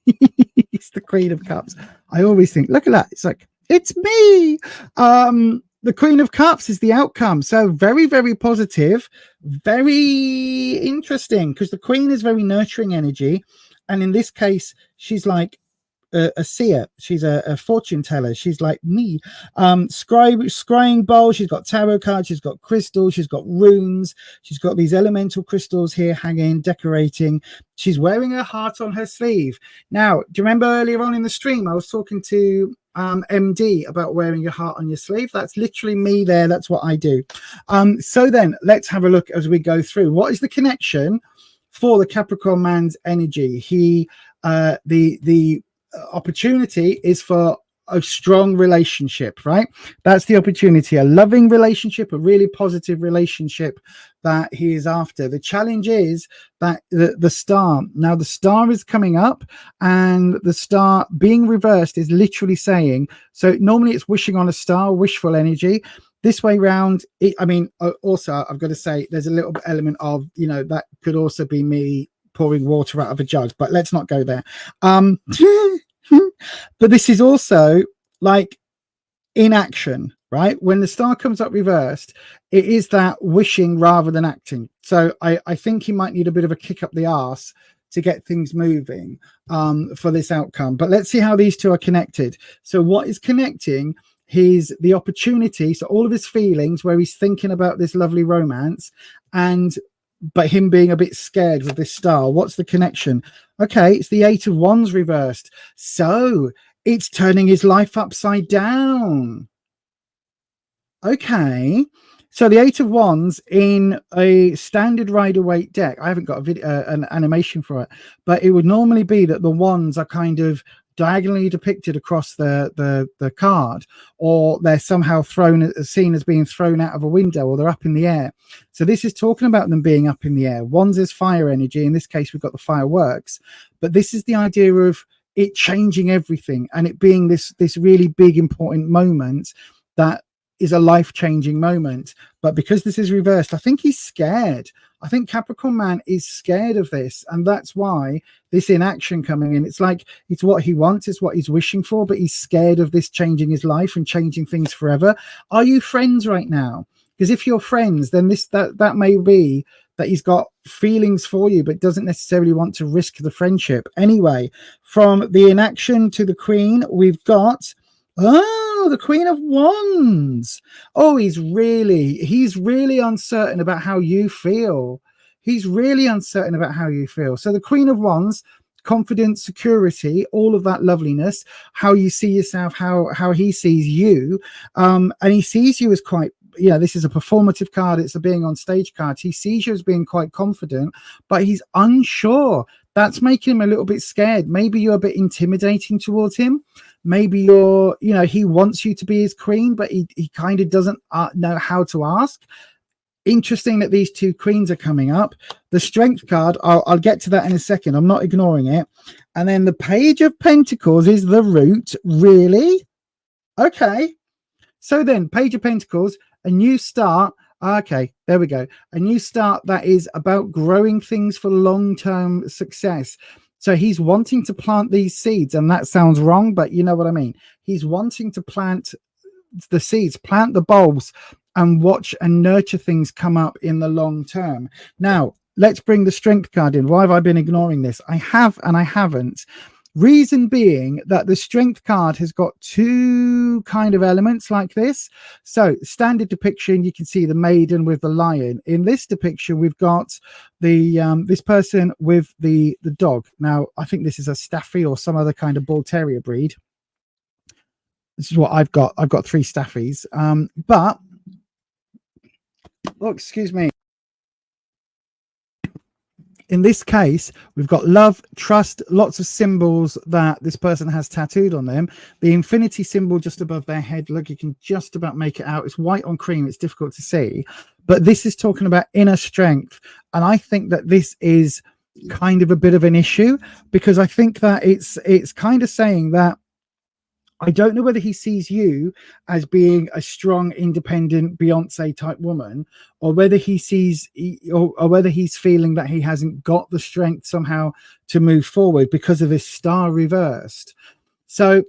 Speaker 2: it's the Queen of Cups. I always think, look at that. It's like, it's me. The Queen of Cups is the outcome. So very, very positive, very interesting because the Queen is very nurturing energy. And in this case, she's like a seer. She's a fortune teller. She's like me. Scrying bowl. She's got tarot cards. She's got crystals. She's got runes. She's got these elemental crystals here hanging, decorating. She's wearing her heart on her sleeve. Now, do you remember earlier on in the stream, I was talking to MD about wearing your heart on your sleeve? That's literally me there. That's what I do. So then let's have a look as we go through. What is the connection for the Capricorn man's energy? He the opportunity is for a strong relationship, right? That's the opportunity, a loving relationship, a really positive relationship that he is after. The challenge is that the star, now the star is coming up, and the star being reversed is literally saying, so normally it's wishing on a star, wishful energy. This way round, I mean, also I've got to say there's a little element of, you know, that could also be me pouring water out of a jug, but let's not go there. But this is also like inaction, right? When the star comes up reversed, it is that wishing rather than acting. So I think he might need a bit of a kick up the arse to get things moving for this outcome. But let's see how these two are connected. So what is connecting the opportunity, so all of his feelings where he's thinking about this lovely romance, but him being a bit scared with this star. What's the connection? Okay, it's the 8 of Wands reversed. So it's turning his life upside down. Okay. So the 8 of Wands in a standard Rider-Waite deck, I haven't got a video, an animation for it, but it would normally be that the wands are kind of diagonally depicted across the card, or they're somehow seen as being thrown out of a window, or they're up in the air. So this is talking about them being up in the air. Wands is fire energy. In this case, we've got the fireworks, but this is the idea of it changing everything and it being this really big important moment that is a life-changing moment. But because this is reversed, I think he's scared. I think Capricorn man is scared of this, and that's why this inaction coming in, it's like it's what he wants, it's what he's wishing for, but he's scared of this changing his life and changing things forever. Are you friends right now? Because if you're friends, then that may be that he's got feelings for you but doesn't necessarily want to risk the friendship. Anyway, from the inaction to the Queen, we've got the Queen of Wands. Oh, he's really uncertain about how you feel. He's really uncertain about how you feel. So the Queen of Wands, confidence, security, all of that loveliness, how you see yourself, how he sees you, and he sees you as quite, this is a performative card, it's a being on stage card. He sees you as being quite confident, but he's unsure. That's making him a little bit scared. Maybe you're a bit intimidating towards him. Maybe you're, he wants you to be his queen, but he kind of doesn't know how to ask. Interesting that these two queens are coming up. The Strength card, I'll get to that in a second. I'm not ignoring it. And then the Page of Pentacles is the root. Really? Okay. So then, Page of Pentacles, a new start. Okay, there we go. A new start that is about growing things for long-term success. So he's wanting to plant these seeds, and that sounds wrong, but you know what I mean. He's wanting to plant the seeds, plant the bulbs, and watch and nurture things come up in the long term. Now, let's bring the Strength card in. Why have I been ignoring this? I have and I haven't. Reason being that the Strength card has got two kind of elements like this. So standard depiction, you can see the maiden with the lion. In this depiction, we've got the this person with the dog. Now, I think this is a Staffy or some other kind of bull terrier breed. This is what I've got. I've got 3 Staffies. But oh, excuse me. In this case, we've got love, trust, lots of symbols that this person has tattooed on them. The infinity symbol just above their head. Look, you can just about make it out. It's white on cream. It's difficult to see. But this is talking about inner strength. And I think that this is kind of a bit of an issue, because I think that it's kind of saying that I don't know whether he sees you as being a strong, independent Beyonce type woman, or whether he sees, or whether he's feeling that he hasn't got the strength somehow to move forward because of this star reversed. So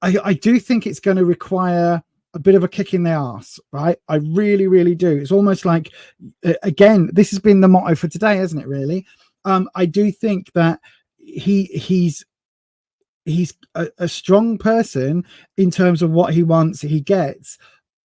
Speaker 2: I do think it's going to require a bit of a kick in the arse, right? I really, really do. It's almost like, again, this has been the motto for today, hasn't it, really? I do think that he's a strong person in terms of what he wants, he gets.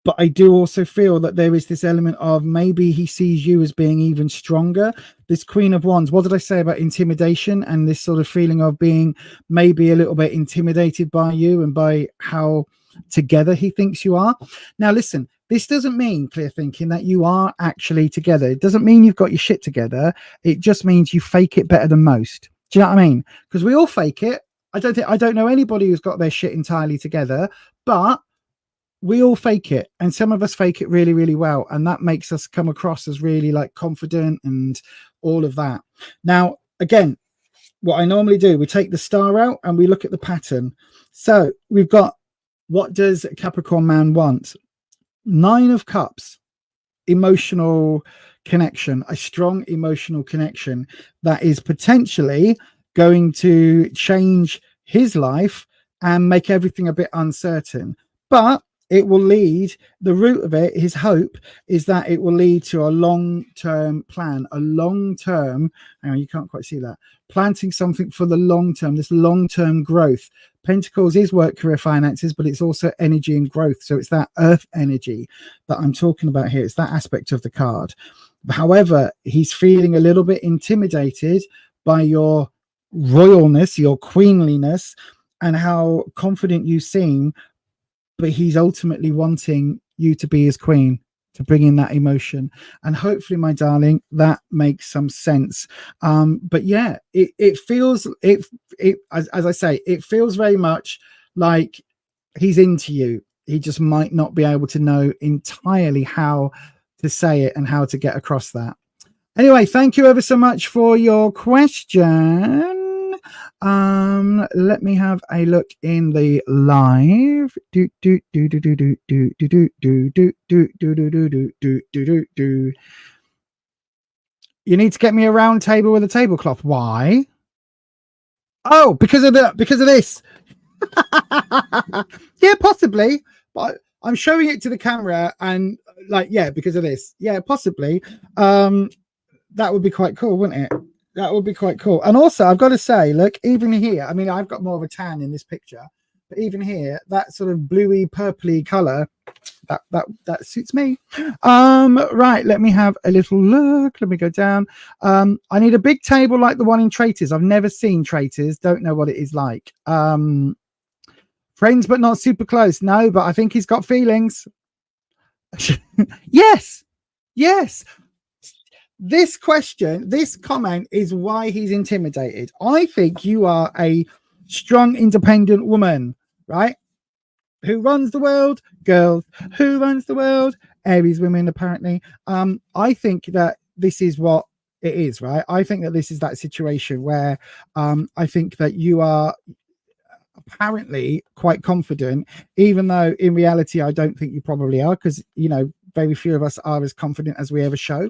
Speaker 2: But I do also feel that there is this element of maybe he sees you as being even stronger. This Queen of Wands, what did I say about intimidation and this sort of feeling of being maybe a little bit intimidated by you and by how together he thinks you are? Now, listen, this doesn't mean, clear thinking, that you are actually together. It doesn't mean you've got your shit together. It just means you fake it better than most. Do you know what I mean? Because we all fake it. I don't know anybody who's got their shit entirely together, but we all fake it, and some of us fake it really, really well, and that makes us come across as really like confident and all of that. Now, again, what I normally do, we take the star out and we look at the pattern. So we've got, what does Capricorn man want? 9 of Cups, emotional connection, a strong emotional connection that is potentially going to change his life and make everything a bit uncertain, but it will lead, the root of it, his hope is that it will lead to a long-term plan, a long-term, hang on, you can't quite see that, planting something for the long term, this long-term growth. Pentacles is work, career, finances, but it's also energy and growth. So it's that earth energy that I'm talking about here. It's that aspect of the card. However, he's feeling a little bit intimidated by your royalness, your queenliness, and how confident you seem, but he's ultimately wanting you to be his queen, to bring in that emotion. And hopefully, my darling, that makes some sense. But yeah, it feels, as I say, it feels very much like he's into you. He just might not be able to know entirely how to say it and how to get across that. Anyway, thank you ever so much for your question. Let me have a look in the live. You need to get me a round table with a tablecloth. Why? Oh, because of this. Yeah, possibly. But I'm showing it to the camera and like, yeah, because of this. Yeah, possibly. That would be quite cool, wouldn't it? That would be quite cool. And also, I've got to say, look, even here, I mean, I've got more of a tan in this picture, but even here, that sort of bluey, purpley color, that suits me. Right, let me have a little look. Let me go down. I need a big table like the one in Traitors. I've never seen Traitors. Don't know what it is like. Friends, but not super close. No, but I think he's got feelings. Yes. This question, this comment is why he's intimidated. I think you are a strong, independent woman, right? Who runs the world? Girls. Who runs the world? Aries women, apparently. I think that this is what it is, right? I think that this is that situation where I think that you are apparently quite confident, even though in reality, I don't think you probably are, because, you know, very few of us are as confident as we ever show.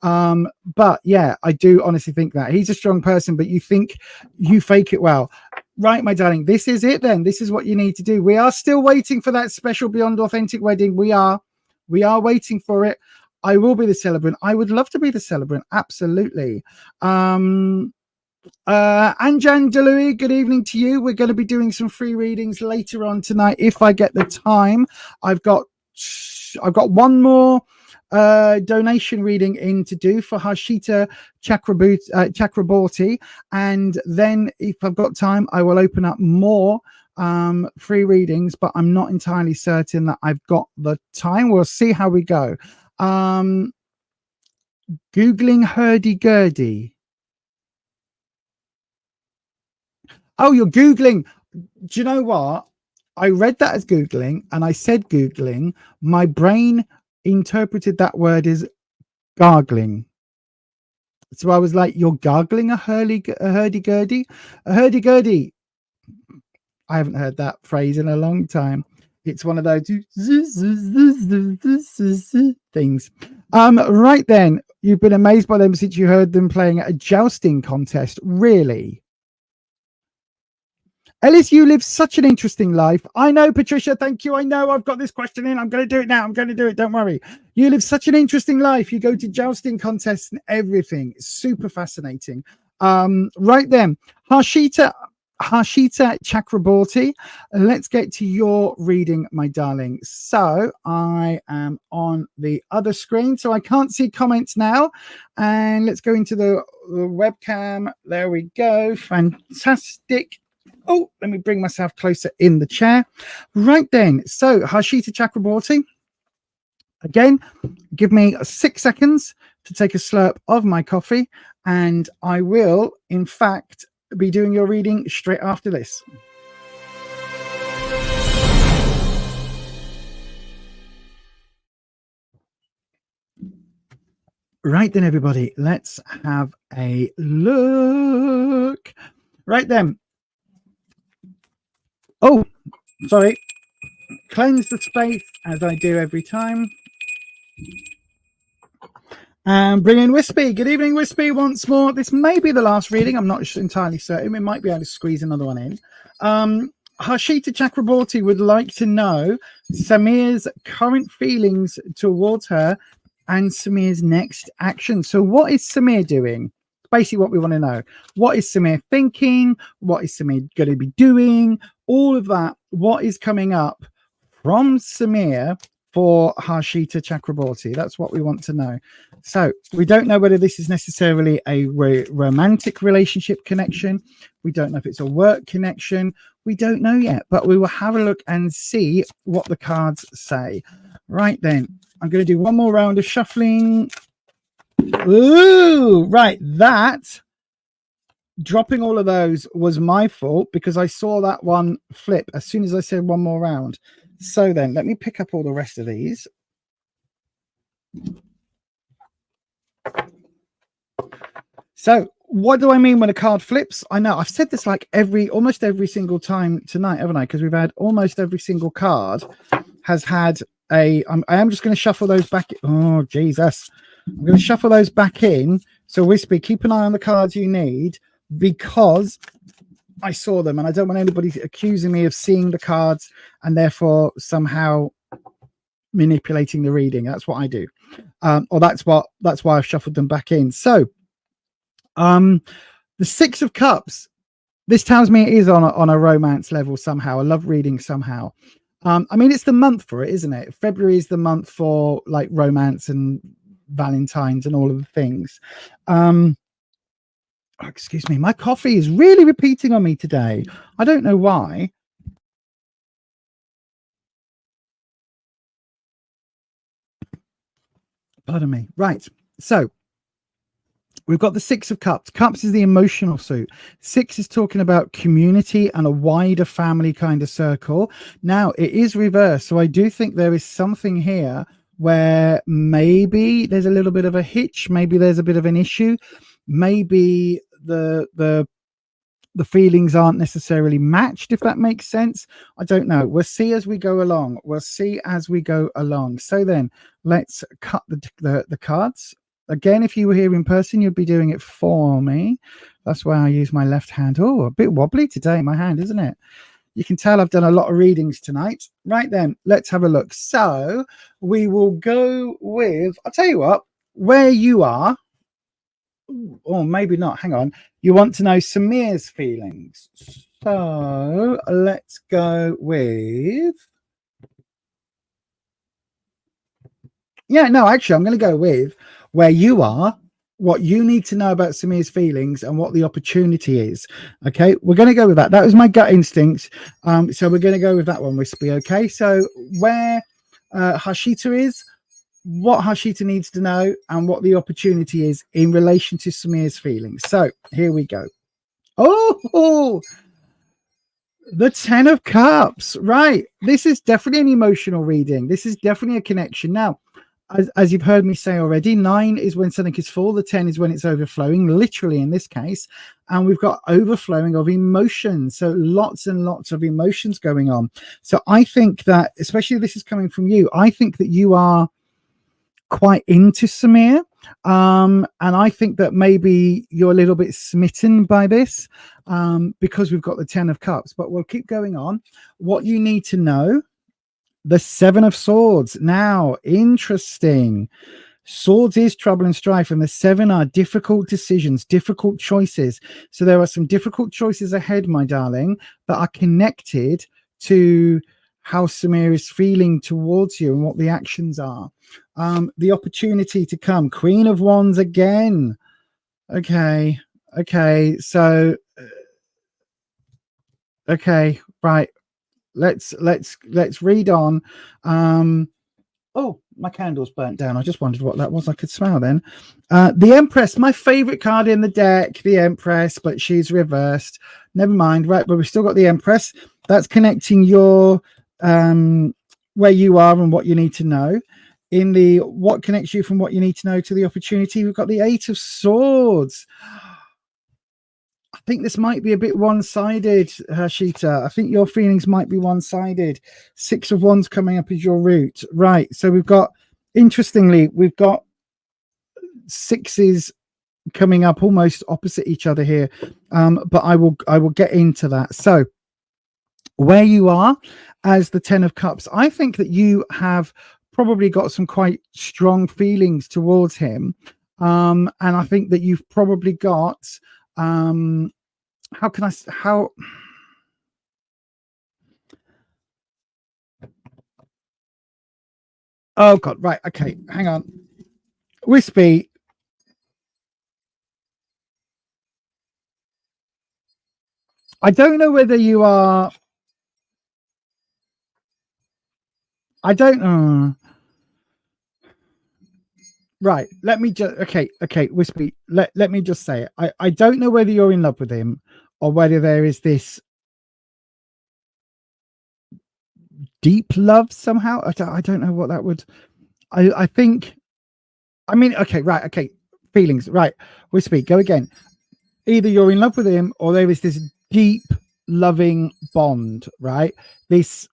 Speaker 2: But yeah, I do honestly think that he's a strong person, but you think you fake it well. Right, my darling, this is it then. This is what you need to do. We are still waiting for that special Beyond Authentic wedding. We are waiting for it. I will be the celebrant. I would love to be the celebrant. Absolutely. Anjan Delouis, good evening to you. We're going to be doing some free readings later on tonight if I get the time. I've got one more donation reading in to do for Harshita Chakraborty, and then if I've got time I will open up more free readings, but I'm not entirely certain that I've got the time. We'll see how we go. Googling hurdy-gurdy. Oh, you're Googling. Do you know what? I read that as Googling and I said Googling. My brain interpreted that word as gargling. So I was like, you're gargling a hurdy-gurdy? A hurdy-gurdy. I haven't heard that phrase in a long time. It's one of those things. Right then, you've been amazed by them since you heard them playing at a jousting contest. Really? Ellis, you live such an interesting life. I know, Patricia. Thank you. I know I've got this question in. I'm going to do it now. I'm going to do it. Don't worry. You live such an interesting life. You go to jousting contests and everything. It's super fascinating. Right then, Harshita Chakraborty. Let's get to your reading, my darling. So I am on the other screen, so I can't see comments now. And let's go into the webcam. There we go. Fantastic. Oh, let me bring myself closer in the chair. Right then. So Harshita Chakraborty. Again, give me 6 seconds to take a slurp of my coffee, and I will, in fact, be doing your reading straight after this. Right then, everybody, let's have a look. Right then. Oh, sorry. Cleanse the space as I do every time. And bring in Wispy. Good evening, Wispy, once more. This may be the last reading. I'm not entirely certain. We might be able to squeeze another one in. Harshita Chakraborty would like to know Samir's current feelings towards her and Samir's next action. So what is Samir doing? basically what we want to know. What is Samir thinking? What is Samir going to be doing? All of that. What is coming up from Samir for Harshita Chakraborty? That's what we want to know. So we don't know whether this is necessarily a romantic relationship connection. We don't know if it's a work connection. We don't know yet, but we will have a look and see what the cards say. Right then, I'm going to do one more round of shuffling. Ooh, right. That dropping all of those was my fault because I saw that one flip as soon as I said one more round. So then let me pick up all the rest of these. So what do I mean when a card flips? I know I've said this like almost every single time tonight, haven't I? Because we've had almost every single card has had I am just going to shuffle those back. Oh, Jesus. I'm going to shuffle those back in. So Wispy, keep an eye on the cards you need because I saw them and I don't want anybody accusing me of seeing the cards and therefore somehow manipulating the reading. That's what I do. Or that's why I've shuffled them back in. So the Six of Cups, this tells me it is on a romance level somehow. I love reading somehow. I mean, it's the month for it, isn't it? February is the month for like romance and Valentine's and all of the things. Oh, excuse me, my coffee is really repeating on me today. I don't know why. Pardon me. Right. So we've got the Six of Cups. Cups is the emotional suit. Six is talking about community and a wider family kind of circle. Now it is reversed. So I do think there is something here where maybe there's a little bit of a hitch. Maybe there's a bit of an issue. Maybe the feelings aren't necessarily matched, if that makes sense. I don't know. We'll see as we go along. So then let's cut the cards. Again, if you were here in person, you'd be doing it for me. That's why I use my left hand. Oh, a bit wobbly today, my hand, isn't it? You can tell I've done a lot of readings tonight. Right then, let's have a look. So we will go with, I'll tell you what, where you are, or maybe not, hang on. You want to know Samir's feelings. So let's go with, actually, I'm going to go with where you are, what you need to know about Samir's feelings and what the opportunity is. Okay, we're going to go with that. That was my gut instinct. So we're going to go with that one, Wispy. Okay, so where Harshita is, what Harshita needs to know and what the opportunity is in relation to Samir's feelings. So here we go. Oh, the Ten of Cups. Right. This is definitely an emotional reading. This is definitely a connection. Now, as you've heard me say already, 9 is when something is full. The 10 is when it's overflowing, literally in this case. And we've got overflowing of emotions. So lots and lots of emotions going on. So I think that, especially if this is coming from you, I think that you are quite into Samir. And I think that maybe you're a little bit smitten by this because we've got the 10 of Cups. But we'll keep going on. What you need to know. The Seven of Swords. Now, interesting. Swords is trouble and strife, and the 7 are difficult decisions, difficult choices. So there are some difficult choices ahead, my darling, that are connected to how Samir is feeling towards you and what the actions are. The opportunity to come. Queen of Wands again. Okay. So, okay, right. Let's read on. Oh, my candle's burnt down. I just wondered what that was. I could smell then. The Empress, my favorite card in the deck, the Empress, but she's reversed. Never mind. Right, but we've still got the Empress. That's connecting your where you are and what you need to know. In the what connects you from what you need to know to the opportunity, we've got the 8 of Swords. I think this might be a bit one-sided, Harshita. I think your feelings might be one-sided. 6 of Wands coming up as your root. Right. So we've got, interestingly, we've got 6s coming up almost opposite each other here. But I will get into that. So where you are as the 10 of Cups, I think that you have probably got some quite strong feelings towards him. And I think that you've probably got how oh god, right, okay, hang on. Wispy, I don't know whether you are, I don't know. Right, let me just okay, Wispy, let me just say it. I don't know whether you're in love with him or whether there is this deep love somehow. I don't know what that would, I think, I mean, okay, right, okay, feelings, right, Wispy, go again. Either you're in love with him or there is this deep loving bond, right? This,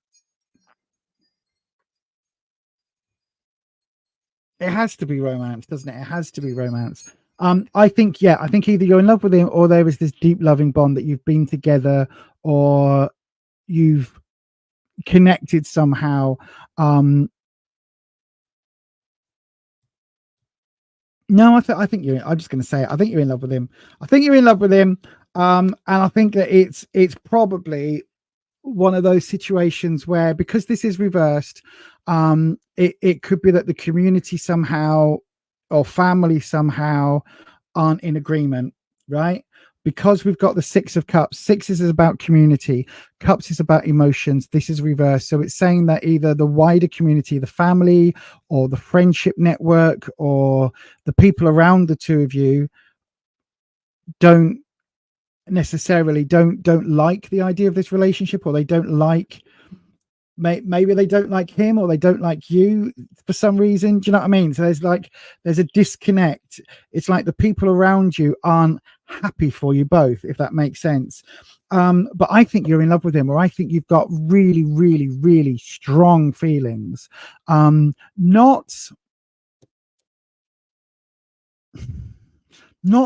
Speaker 2: it has to be romance, doesn't it? It has to be romance. I think, yeah, I think either you're in love with him or there is this deep loving bond that you've been together or you've connected somehow. No, I think you're, I'm just going to say it. I think you're in love with him. I think you're in love with him. And I think that it's probably one of those situations where, because this is reversed, it could be that the community somehow or family somehow aren't in agreement, right? Because we've got the Six of Cups. Sixes is about community, cups is about emotions. This is reversed, so it's saying that either the wider community, the family or the friendship network or the people around the two of you don't necessarily don't like the idea of this relationship, or they don't like, maybe they don't like him or they don't like you for some reason. Do you know what I mean? So there's a disconnect. It's like the people around you aren't happy for you both, if that makes sense. But I think you're in love with him, or I think you've got really, really, really strong feelings. Not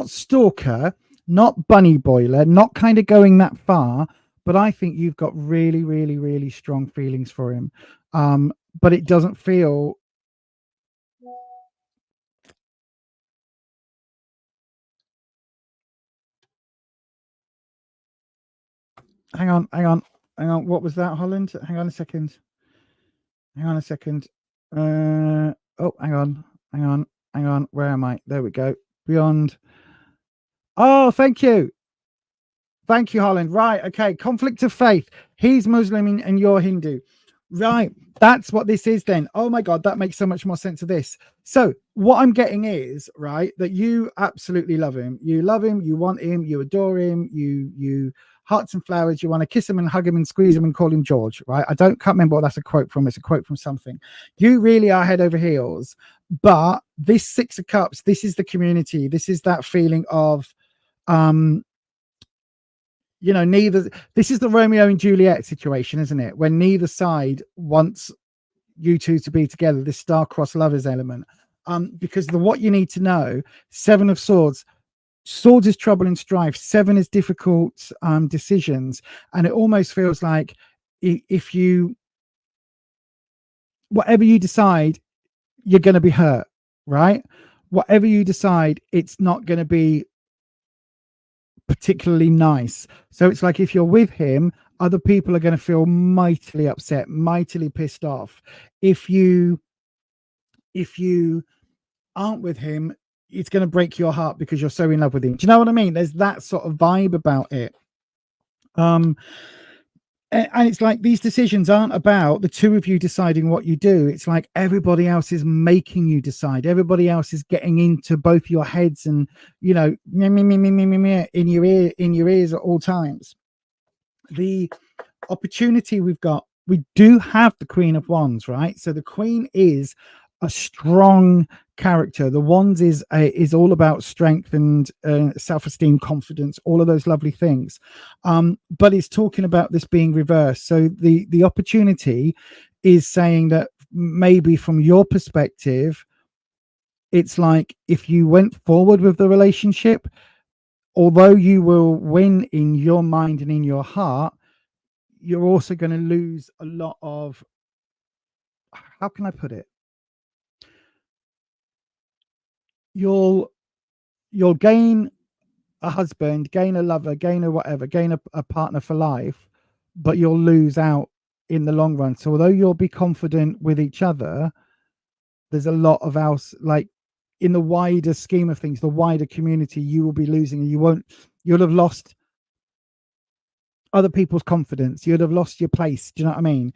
Speaker 2: stalker, not bunny boiler, not kind of going that far, but I think you've got really, really, really strong feelings for him. But it doesn't feel, hang on. What was that, Holland? Hang on a second. Oh, hang on. Where am I? There we go. Beyond. Oh, thank you, Holland. Right, okay. Conflict of faith. He's Muslim and you're Hindu. Right, that's what this is then. Oh my god, that makes so much more sense of this. So what I'm getting is, right, that you absolutely love him. You love him, you want him, you adore him, you hearts and flowers, you want to kiss him and hug him and squeeze him and call him George, right? Can't remember what that's a quote from. It's a quote from something. You really are head over heels. But this Six of Cups, this is the community. This is that feeling of you know, this is the Romeo and Juliet situation, isn't it? When neither side wants you two to be together, this star-crossed lovers element. Because what you need to know, Seven of Swords is trouble and strife, seven is difficult decisions, and it almost feels like if you, whatever you decide, you're going to be hurt, right? Whatever you decide, it's not going to be particularly nice. So it's like if you're with him, other people are going to feel mightily upset, mightily pissed off. If you aren't with him, it's going to break your heart because you're so in love with him. Do you know what I mean? There's that sort of vibe about it. And it's like these decisions aren't about the two of you deciding what you do. It's like everybody else is making you decide. Everybody else is getting into both your heads and, you know, in your ears at all times. The opportunity we've got, we do have the Queen of Wands, right? So the Queen is a strong character. The Wands is all about strength and self-esteem, confidence, all of those lovely things. But it's talking about this being reversed. So the opportunity is saying that maybe from your perspective, it's like if you went forward with the relationship, although you will win in your mind and in your heart, you're also going to lose a lot of, how can I put it? you'll gain a husband, gain a lover, gain a whatever, gain a partner for life, but you'll lose out in the long run. So although you'll be confident with each other, there's a lot of else, like in the wider scheme of things, the wider community, you will be losing, and you'll have lost other people's confidence. You'd have lost your place. Do you know what I mean?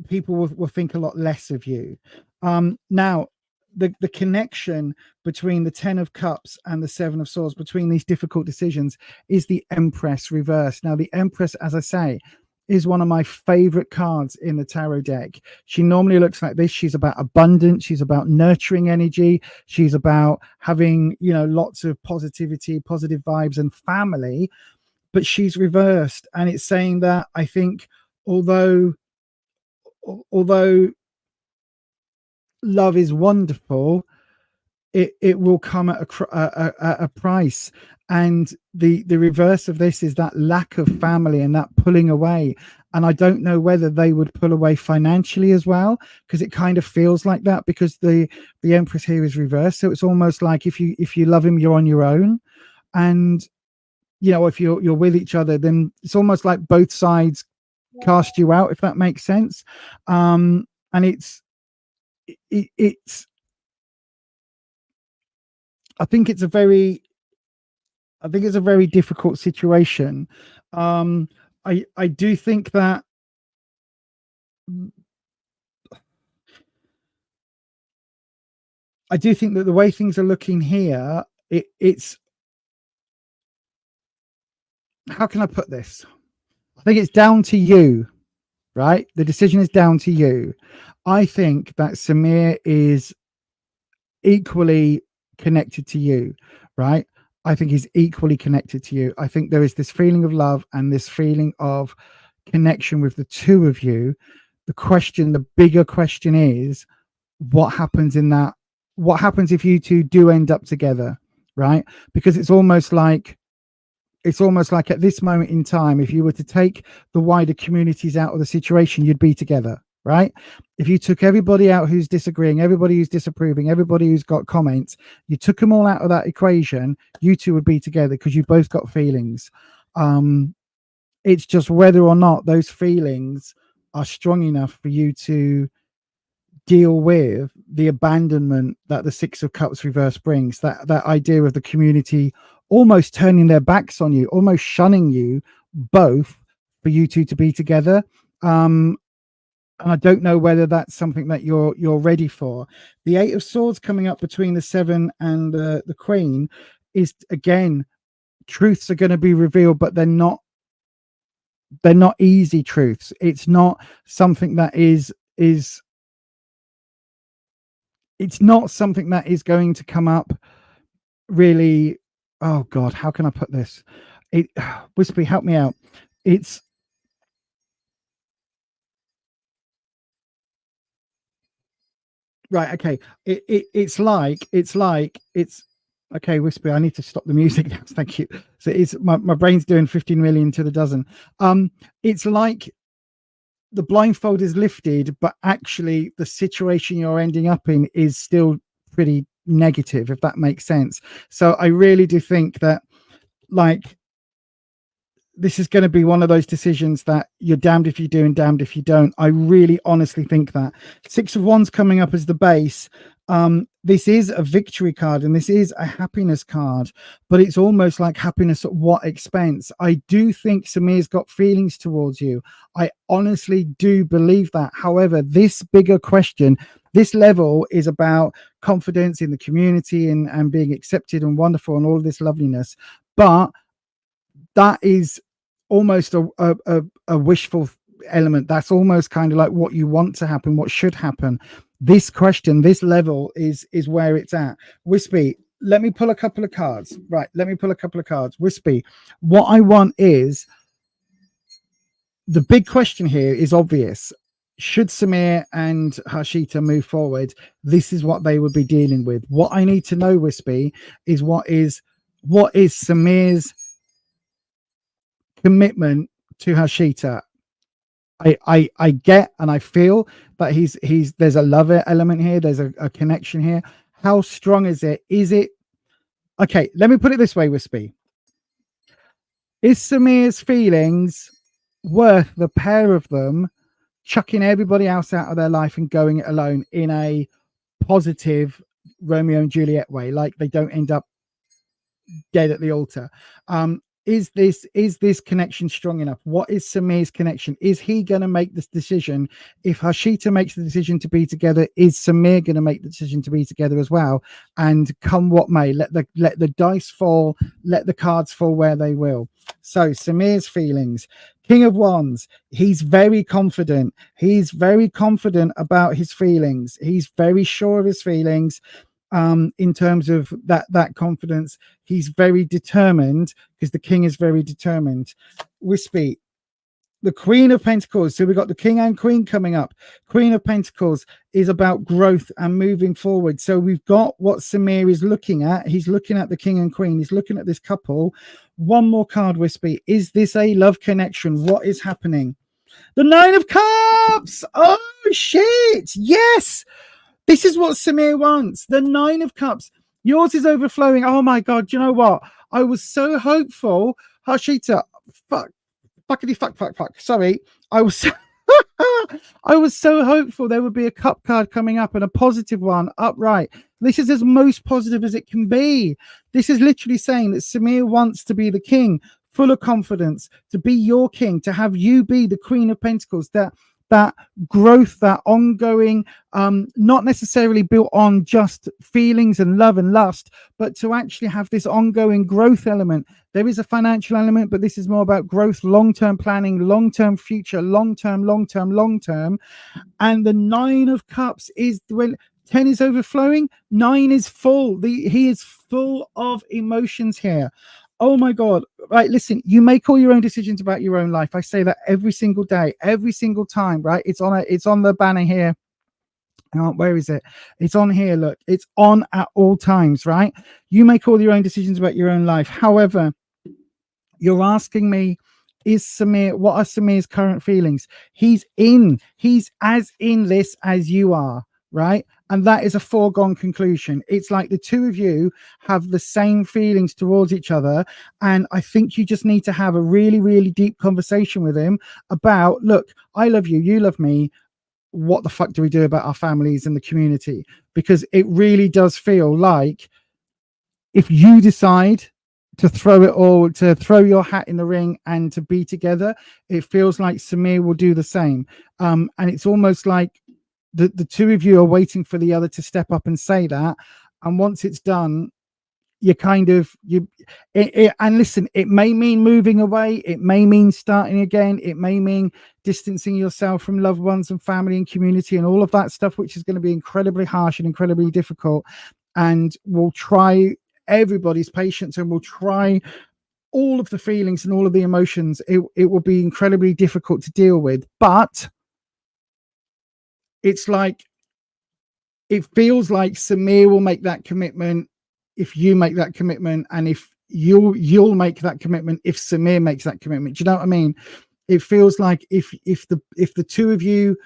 Speaker 2: People will think a lot less of you. Now, the connection between the 10 of Cups and the 7 of Swords, between these difficult decisions, is the Empress reverse. Now, the Empress, as I say, is one of my favorite cards in the tarot deck. She normally looks like this. She's about abundance. She's about nurturing energy. She's about having, lots of positivity, positive vibes, and family. But she's reversed, and it's saying that I think although love is wonderful, it will come at a price. And the reverse of this is that lack of family and that pulling away. And I don't know whether they would pull away financially as well, because it kind of feels like that, because the Empress here is reversed. So it's almost like if you love him, you're on your own. And if you're with each other, then it's almost like both sides cast you out, if that makes sense. And it's I think it's a very difficult situation. I do think that the way things are looking here, it's, how can I put this? I think it's down to you, right? The decision is down to you. I think that Samir is equally connected to you, right? I think he's equally connected to you. I think there is this feeling of love and this feeling of connection with the two of you. The bigger question is, what happens in that? What happens if you two do end up together, right? Because it's almost like at this moment in time, if you were to take the wider communities out of the situation, you'd be together, right? If you took everybody out who's disagreeing, everybody who's disapproving, everybody who's got comments, you took them all out of that equation, you two would be together because you've both got feelings. It's just whether or not those feelings are strong enough for you to deal with the abandonment that the 6 of Cups reverse brings, that idea of the community almost turning their backs on you, almost shunning you both for you two to be together. And I don't know whether that's something that you're ready for. The 8 of Swords coming up between the 7 and the Queen is, again, truths are going to be revealed, but they're not easy truths. It's not something that is it's not something that is going to come up really. Oh God, how can I put this? Wispy, help me out. It's right. Okay. It's okay. Wispy, I need to stop the music now. Thank you. So it's my brain's doing 15 million to the dozen. It's like the blindfold is lifted, but actually the situation you're ending up in is still pretty negative, if that makes sense. So I really do think that, like, this is going to be one of those decisions that you're damned if you do and damned if you don't. I really honestly think that. 6 of Wands coming up as the base. This is a victory card and this is a happiness card, but it's almost like happiness at what expense? I do think Samir's got feelings towards you. I honestly do believe that. However, this bigger question, this level, is about confidence in the community and being accepted and wonderful and all of this loveliness. But that is almost a wishful element. That's almost kind of like what you want to happen, what should happen. This question, this level is where it's at. Wispy, let me pull a couple of cards. Right, let me pull a couple of cards. Wispy, what I want is, the big question here is obvious. Should Samir and Harshita move forward, this is what they would be dealing with. What I need to know, Wispy, is what is Samir's commitment to Harshita. I get and I feel that he's there's a love element here, there's a connection here. How strong is it? Is it okay? Let me put it this way, Wispy. Is Samir's feelings worth the pair of them chucking everybody else out of their life and going it alone in a positive Romeo and Juliet way, like they don't end up dead at the altar? Is this connection strong enough? What is Samir's connection? Is he going to make this decision? If Harshita makes the decision to be together, is Samir going to make the decision to be together as well? And come what may, let the dice fall, let the cards fall where they will. So Samir's feelings. King of Wands, he's very confident. He's very confident about his feelings. He's very sure of his feelings. In terms of that confidence, he's very determined, because the king is very determined. Wispy, the Queen of Pentacles. So we've got the king and queen coming up. Queen of Pentacles is about growth and moving forward. So we've got what Samir is looking at. He's looking at the king and queen. He's looking at this couple. One more card, Wispy. Is this a love connection? What is happening? The Nine of Cups. Oh shit, yes. This is what Samir wants. The Nine of Cups. Yours is overflowing. Oh my God. You know what? I was so hopeful. Harshita, fuck. Sorry. I was so hopeful there would be a cup card coming up and a positive one upright. This is as most positive as it can be. This is literally saying that Samir wants to be the king, full of confidence, to be your king, to have you be the Queen of Pentacles, that growth, that ongoing, not necessarily built on just feelings and love and lust, but to actually have this ongoing growth element. There is a financial element, but this is more about growth, long-term planning, long-term future, long-term. And the Nine of Cups is when 10 is overflowing, 9 is full. He is full of emotions here. Oh my God. Right. Listen, you make all your own decisions about your own life. I say that every single day, every single time, right? It's on the banner here. Where is it? It's on here. Look, it's on at all times, right? You make all your own decisions about your own life. However, you're asking me, what are Samir's current feelings? He's as in this as you are, right? And that is a foregone conclusion. It's like the two of you have the same feelings towards each other. And I think you just need to have a really, really deep conversation with him about, look, I love you, you love me. What the fuck do we do about our families and the community? Because it really does feel like if you decide to throw your hat in the ring and to be together, it feels like Samir will do the same. And it's almost like the two of you are waiting for the other to step up and say that. And once it's done, you kind of, and listen, it may mean moving away. It may mean starting again. It may mean distancing yourself from loved ones and family and community and all of that stuff, which is going to be incredibly harsh and incredibly difficult. And we'll try everybody's patience and we'll try all of the feelings and all of the emotions. It will be incredibly difficult to deal with, but it's like, it feels like Samir will make that commitment if you make that commitment, and if you'll make that commitment if Samir makes that commitment. Do you know what I mean? It feels like if the two of you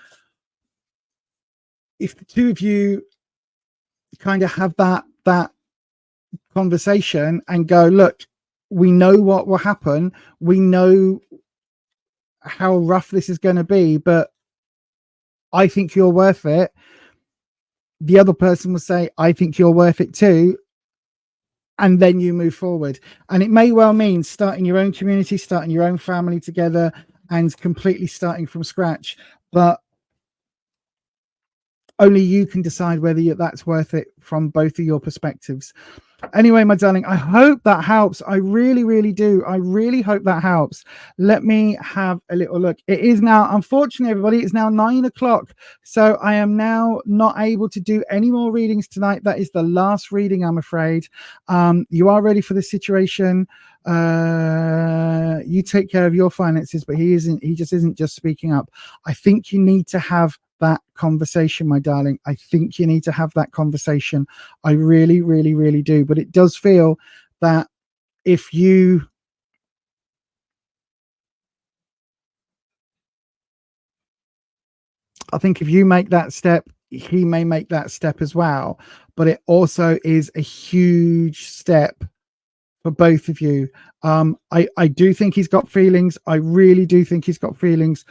Speaker 2: kind of have that conversation and go, look, we know what will happen, we know how rough this is going to be, but I think you're worth it. The other person will say, I think you're worth it too. And then you move forward. And it may well mean starting your own community, starting your own family together, and completely starting from scratch. But only you can decide whether that's worth it from both of your perspectives. Anyway, my darling, I hope that helps. I really, really do. I really hope that helps. Let me have a little look. It is now, unfortunately, everybody, it's now 9 o'clock. So I am now not able to do any more readings tonight. That is the last reading, I'm afraid. You are ready for the situation. You take care of your finances, but he just isn't just speaking up. I think you need to have that conversation, my darling. I think you need to have that conversation. I really, really, really do. But it does feel that if you make that step, he may make that step as well. But it also is a huge step for both of you. I do think he's got feelings. I really do think he's got feelings.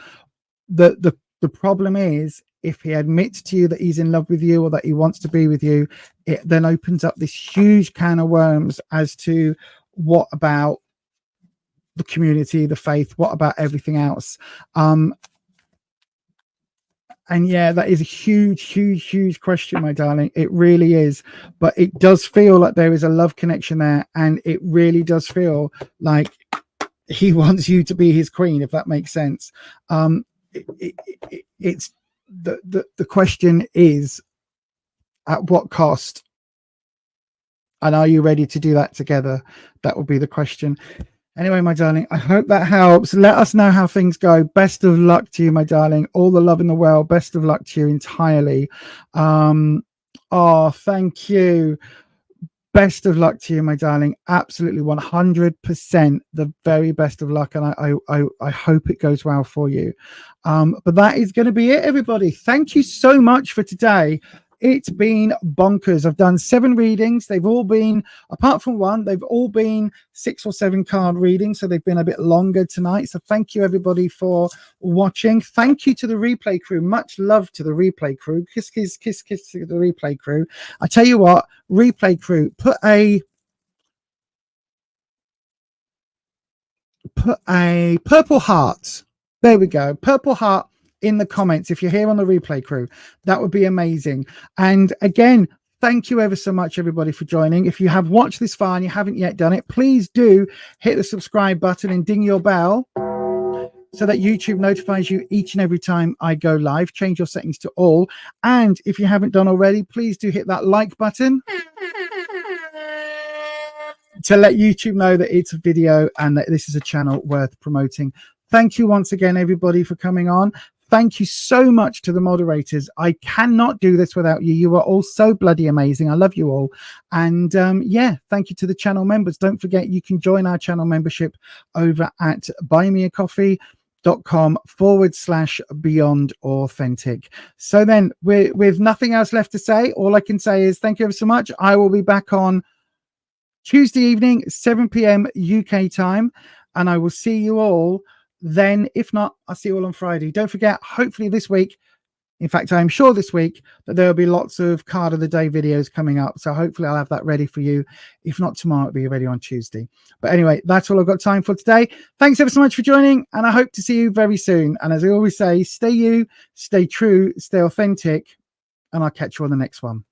Speaker 2: The problem is, if he admits to you that he's in love with you or that he wants to be with you, it then opens up this huge can of worms as to what about the community, the faith, what about everything else. And yeah, that is a huge question, my darling. It really is. But it does feel like there is a love connection there. And it really does feel like he wants you to be his queen, if that makes sense. It's the question is, at what cost? And are you ready to do that together? That would be the question. Anyway, my darling, I hope that helps. Let us know how things go. Best of luck to you, my darling. All the love in the world. Best of luck to you entirely. Oh, thank you. Best of luck to you, my darling. Absolutely 100% the very best of luck. And I hope it goes well for you. But that is going to be it, everybody. Thank you so much for today. It's been bonkers. I've done 7 readings. They've all been, apart from one, they've all been 6 or 7 card readings. So they've been a bit longer tonight. So thank you, everybody, for watching. Thank you to the replay crew. Much love to the replay crew. Kiss, kiss, kiss, kiss to the replay crew. I tell you what, replay crew, put a purple heart. There we go. Purple heart in the comments if you're here on the replay crew. That would be amazing. And again, thank you ever so much, everybody, for joining. If you have watched this far and you haven't yet done it, please do hit the subscribe button and ding your bell so that YouTube notifies you each and every time I go live. Change your settings to all. And if you haven't done already, please do hit that like button to let YouTube know that it's a video and that this is a channel worth promoting. Thank you once again, everybody, for coming on. Thank you so much to the moderators. I cannot do this without you. You are all so bloody amazing. I love you all. And yeah, thank you to the channel members. Don't forget, you can join our channel membership over at buymeacoffee.com/beyond authentic. So then, with nothing else left to say, all I can say is thank you ever so much. I will be back on Tuesday evening, 7 p.m. UK time, and I will see you all then. If not, I'll see you all on Friday. Don't forget, hopefully this week, in fact, I'm sure this week, that there will be lots of card of the day videos coming up. So hopefully I'll have that ready for you. If not tomorrow, it'll be ready on Tuesday. But anyway, that's all I've got time for today. Thanks ever so much for joining, and I hope to see you very soon. And as I always say, stay you, stay true, stay authentic, and I'll catch you on the next one.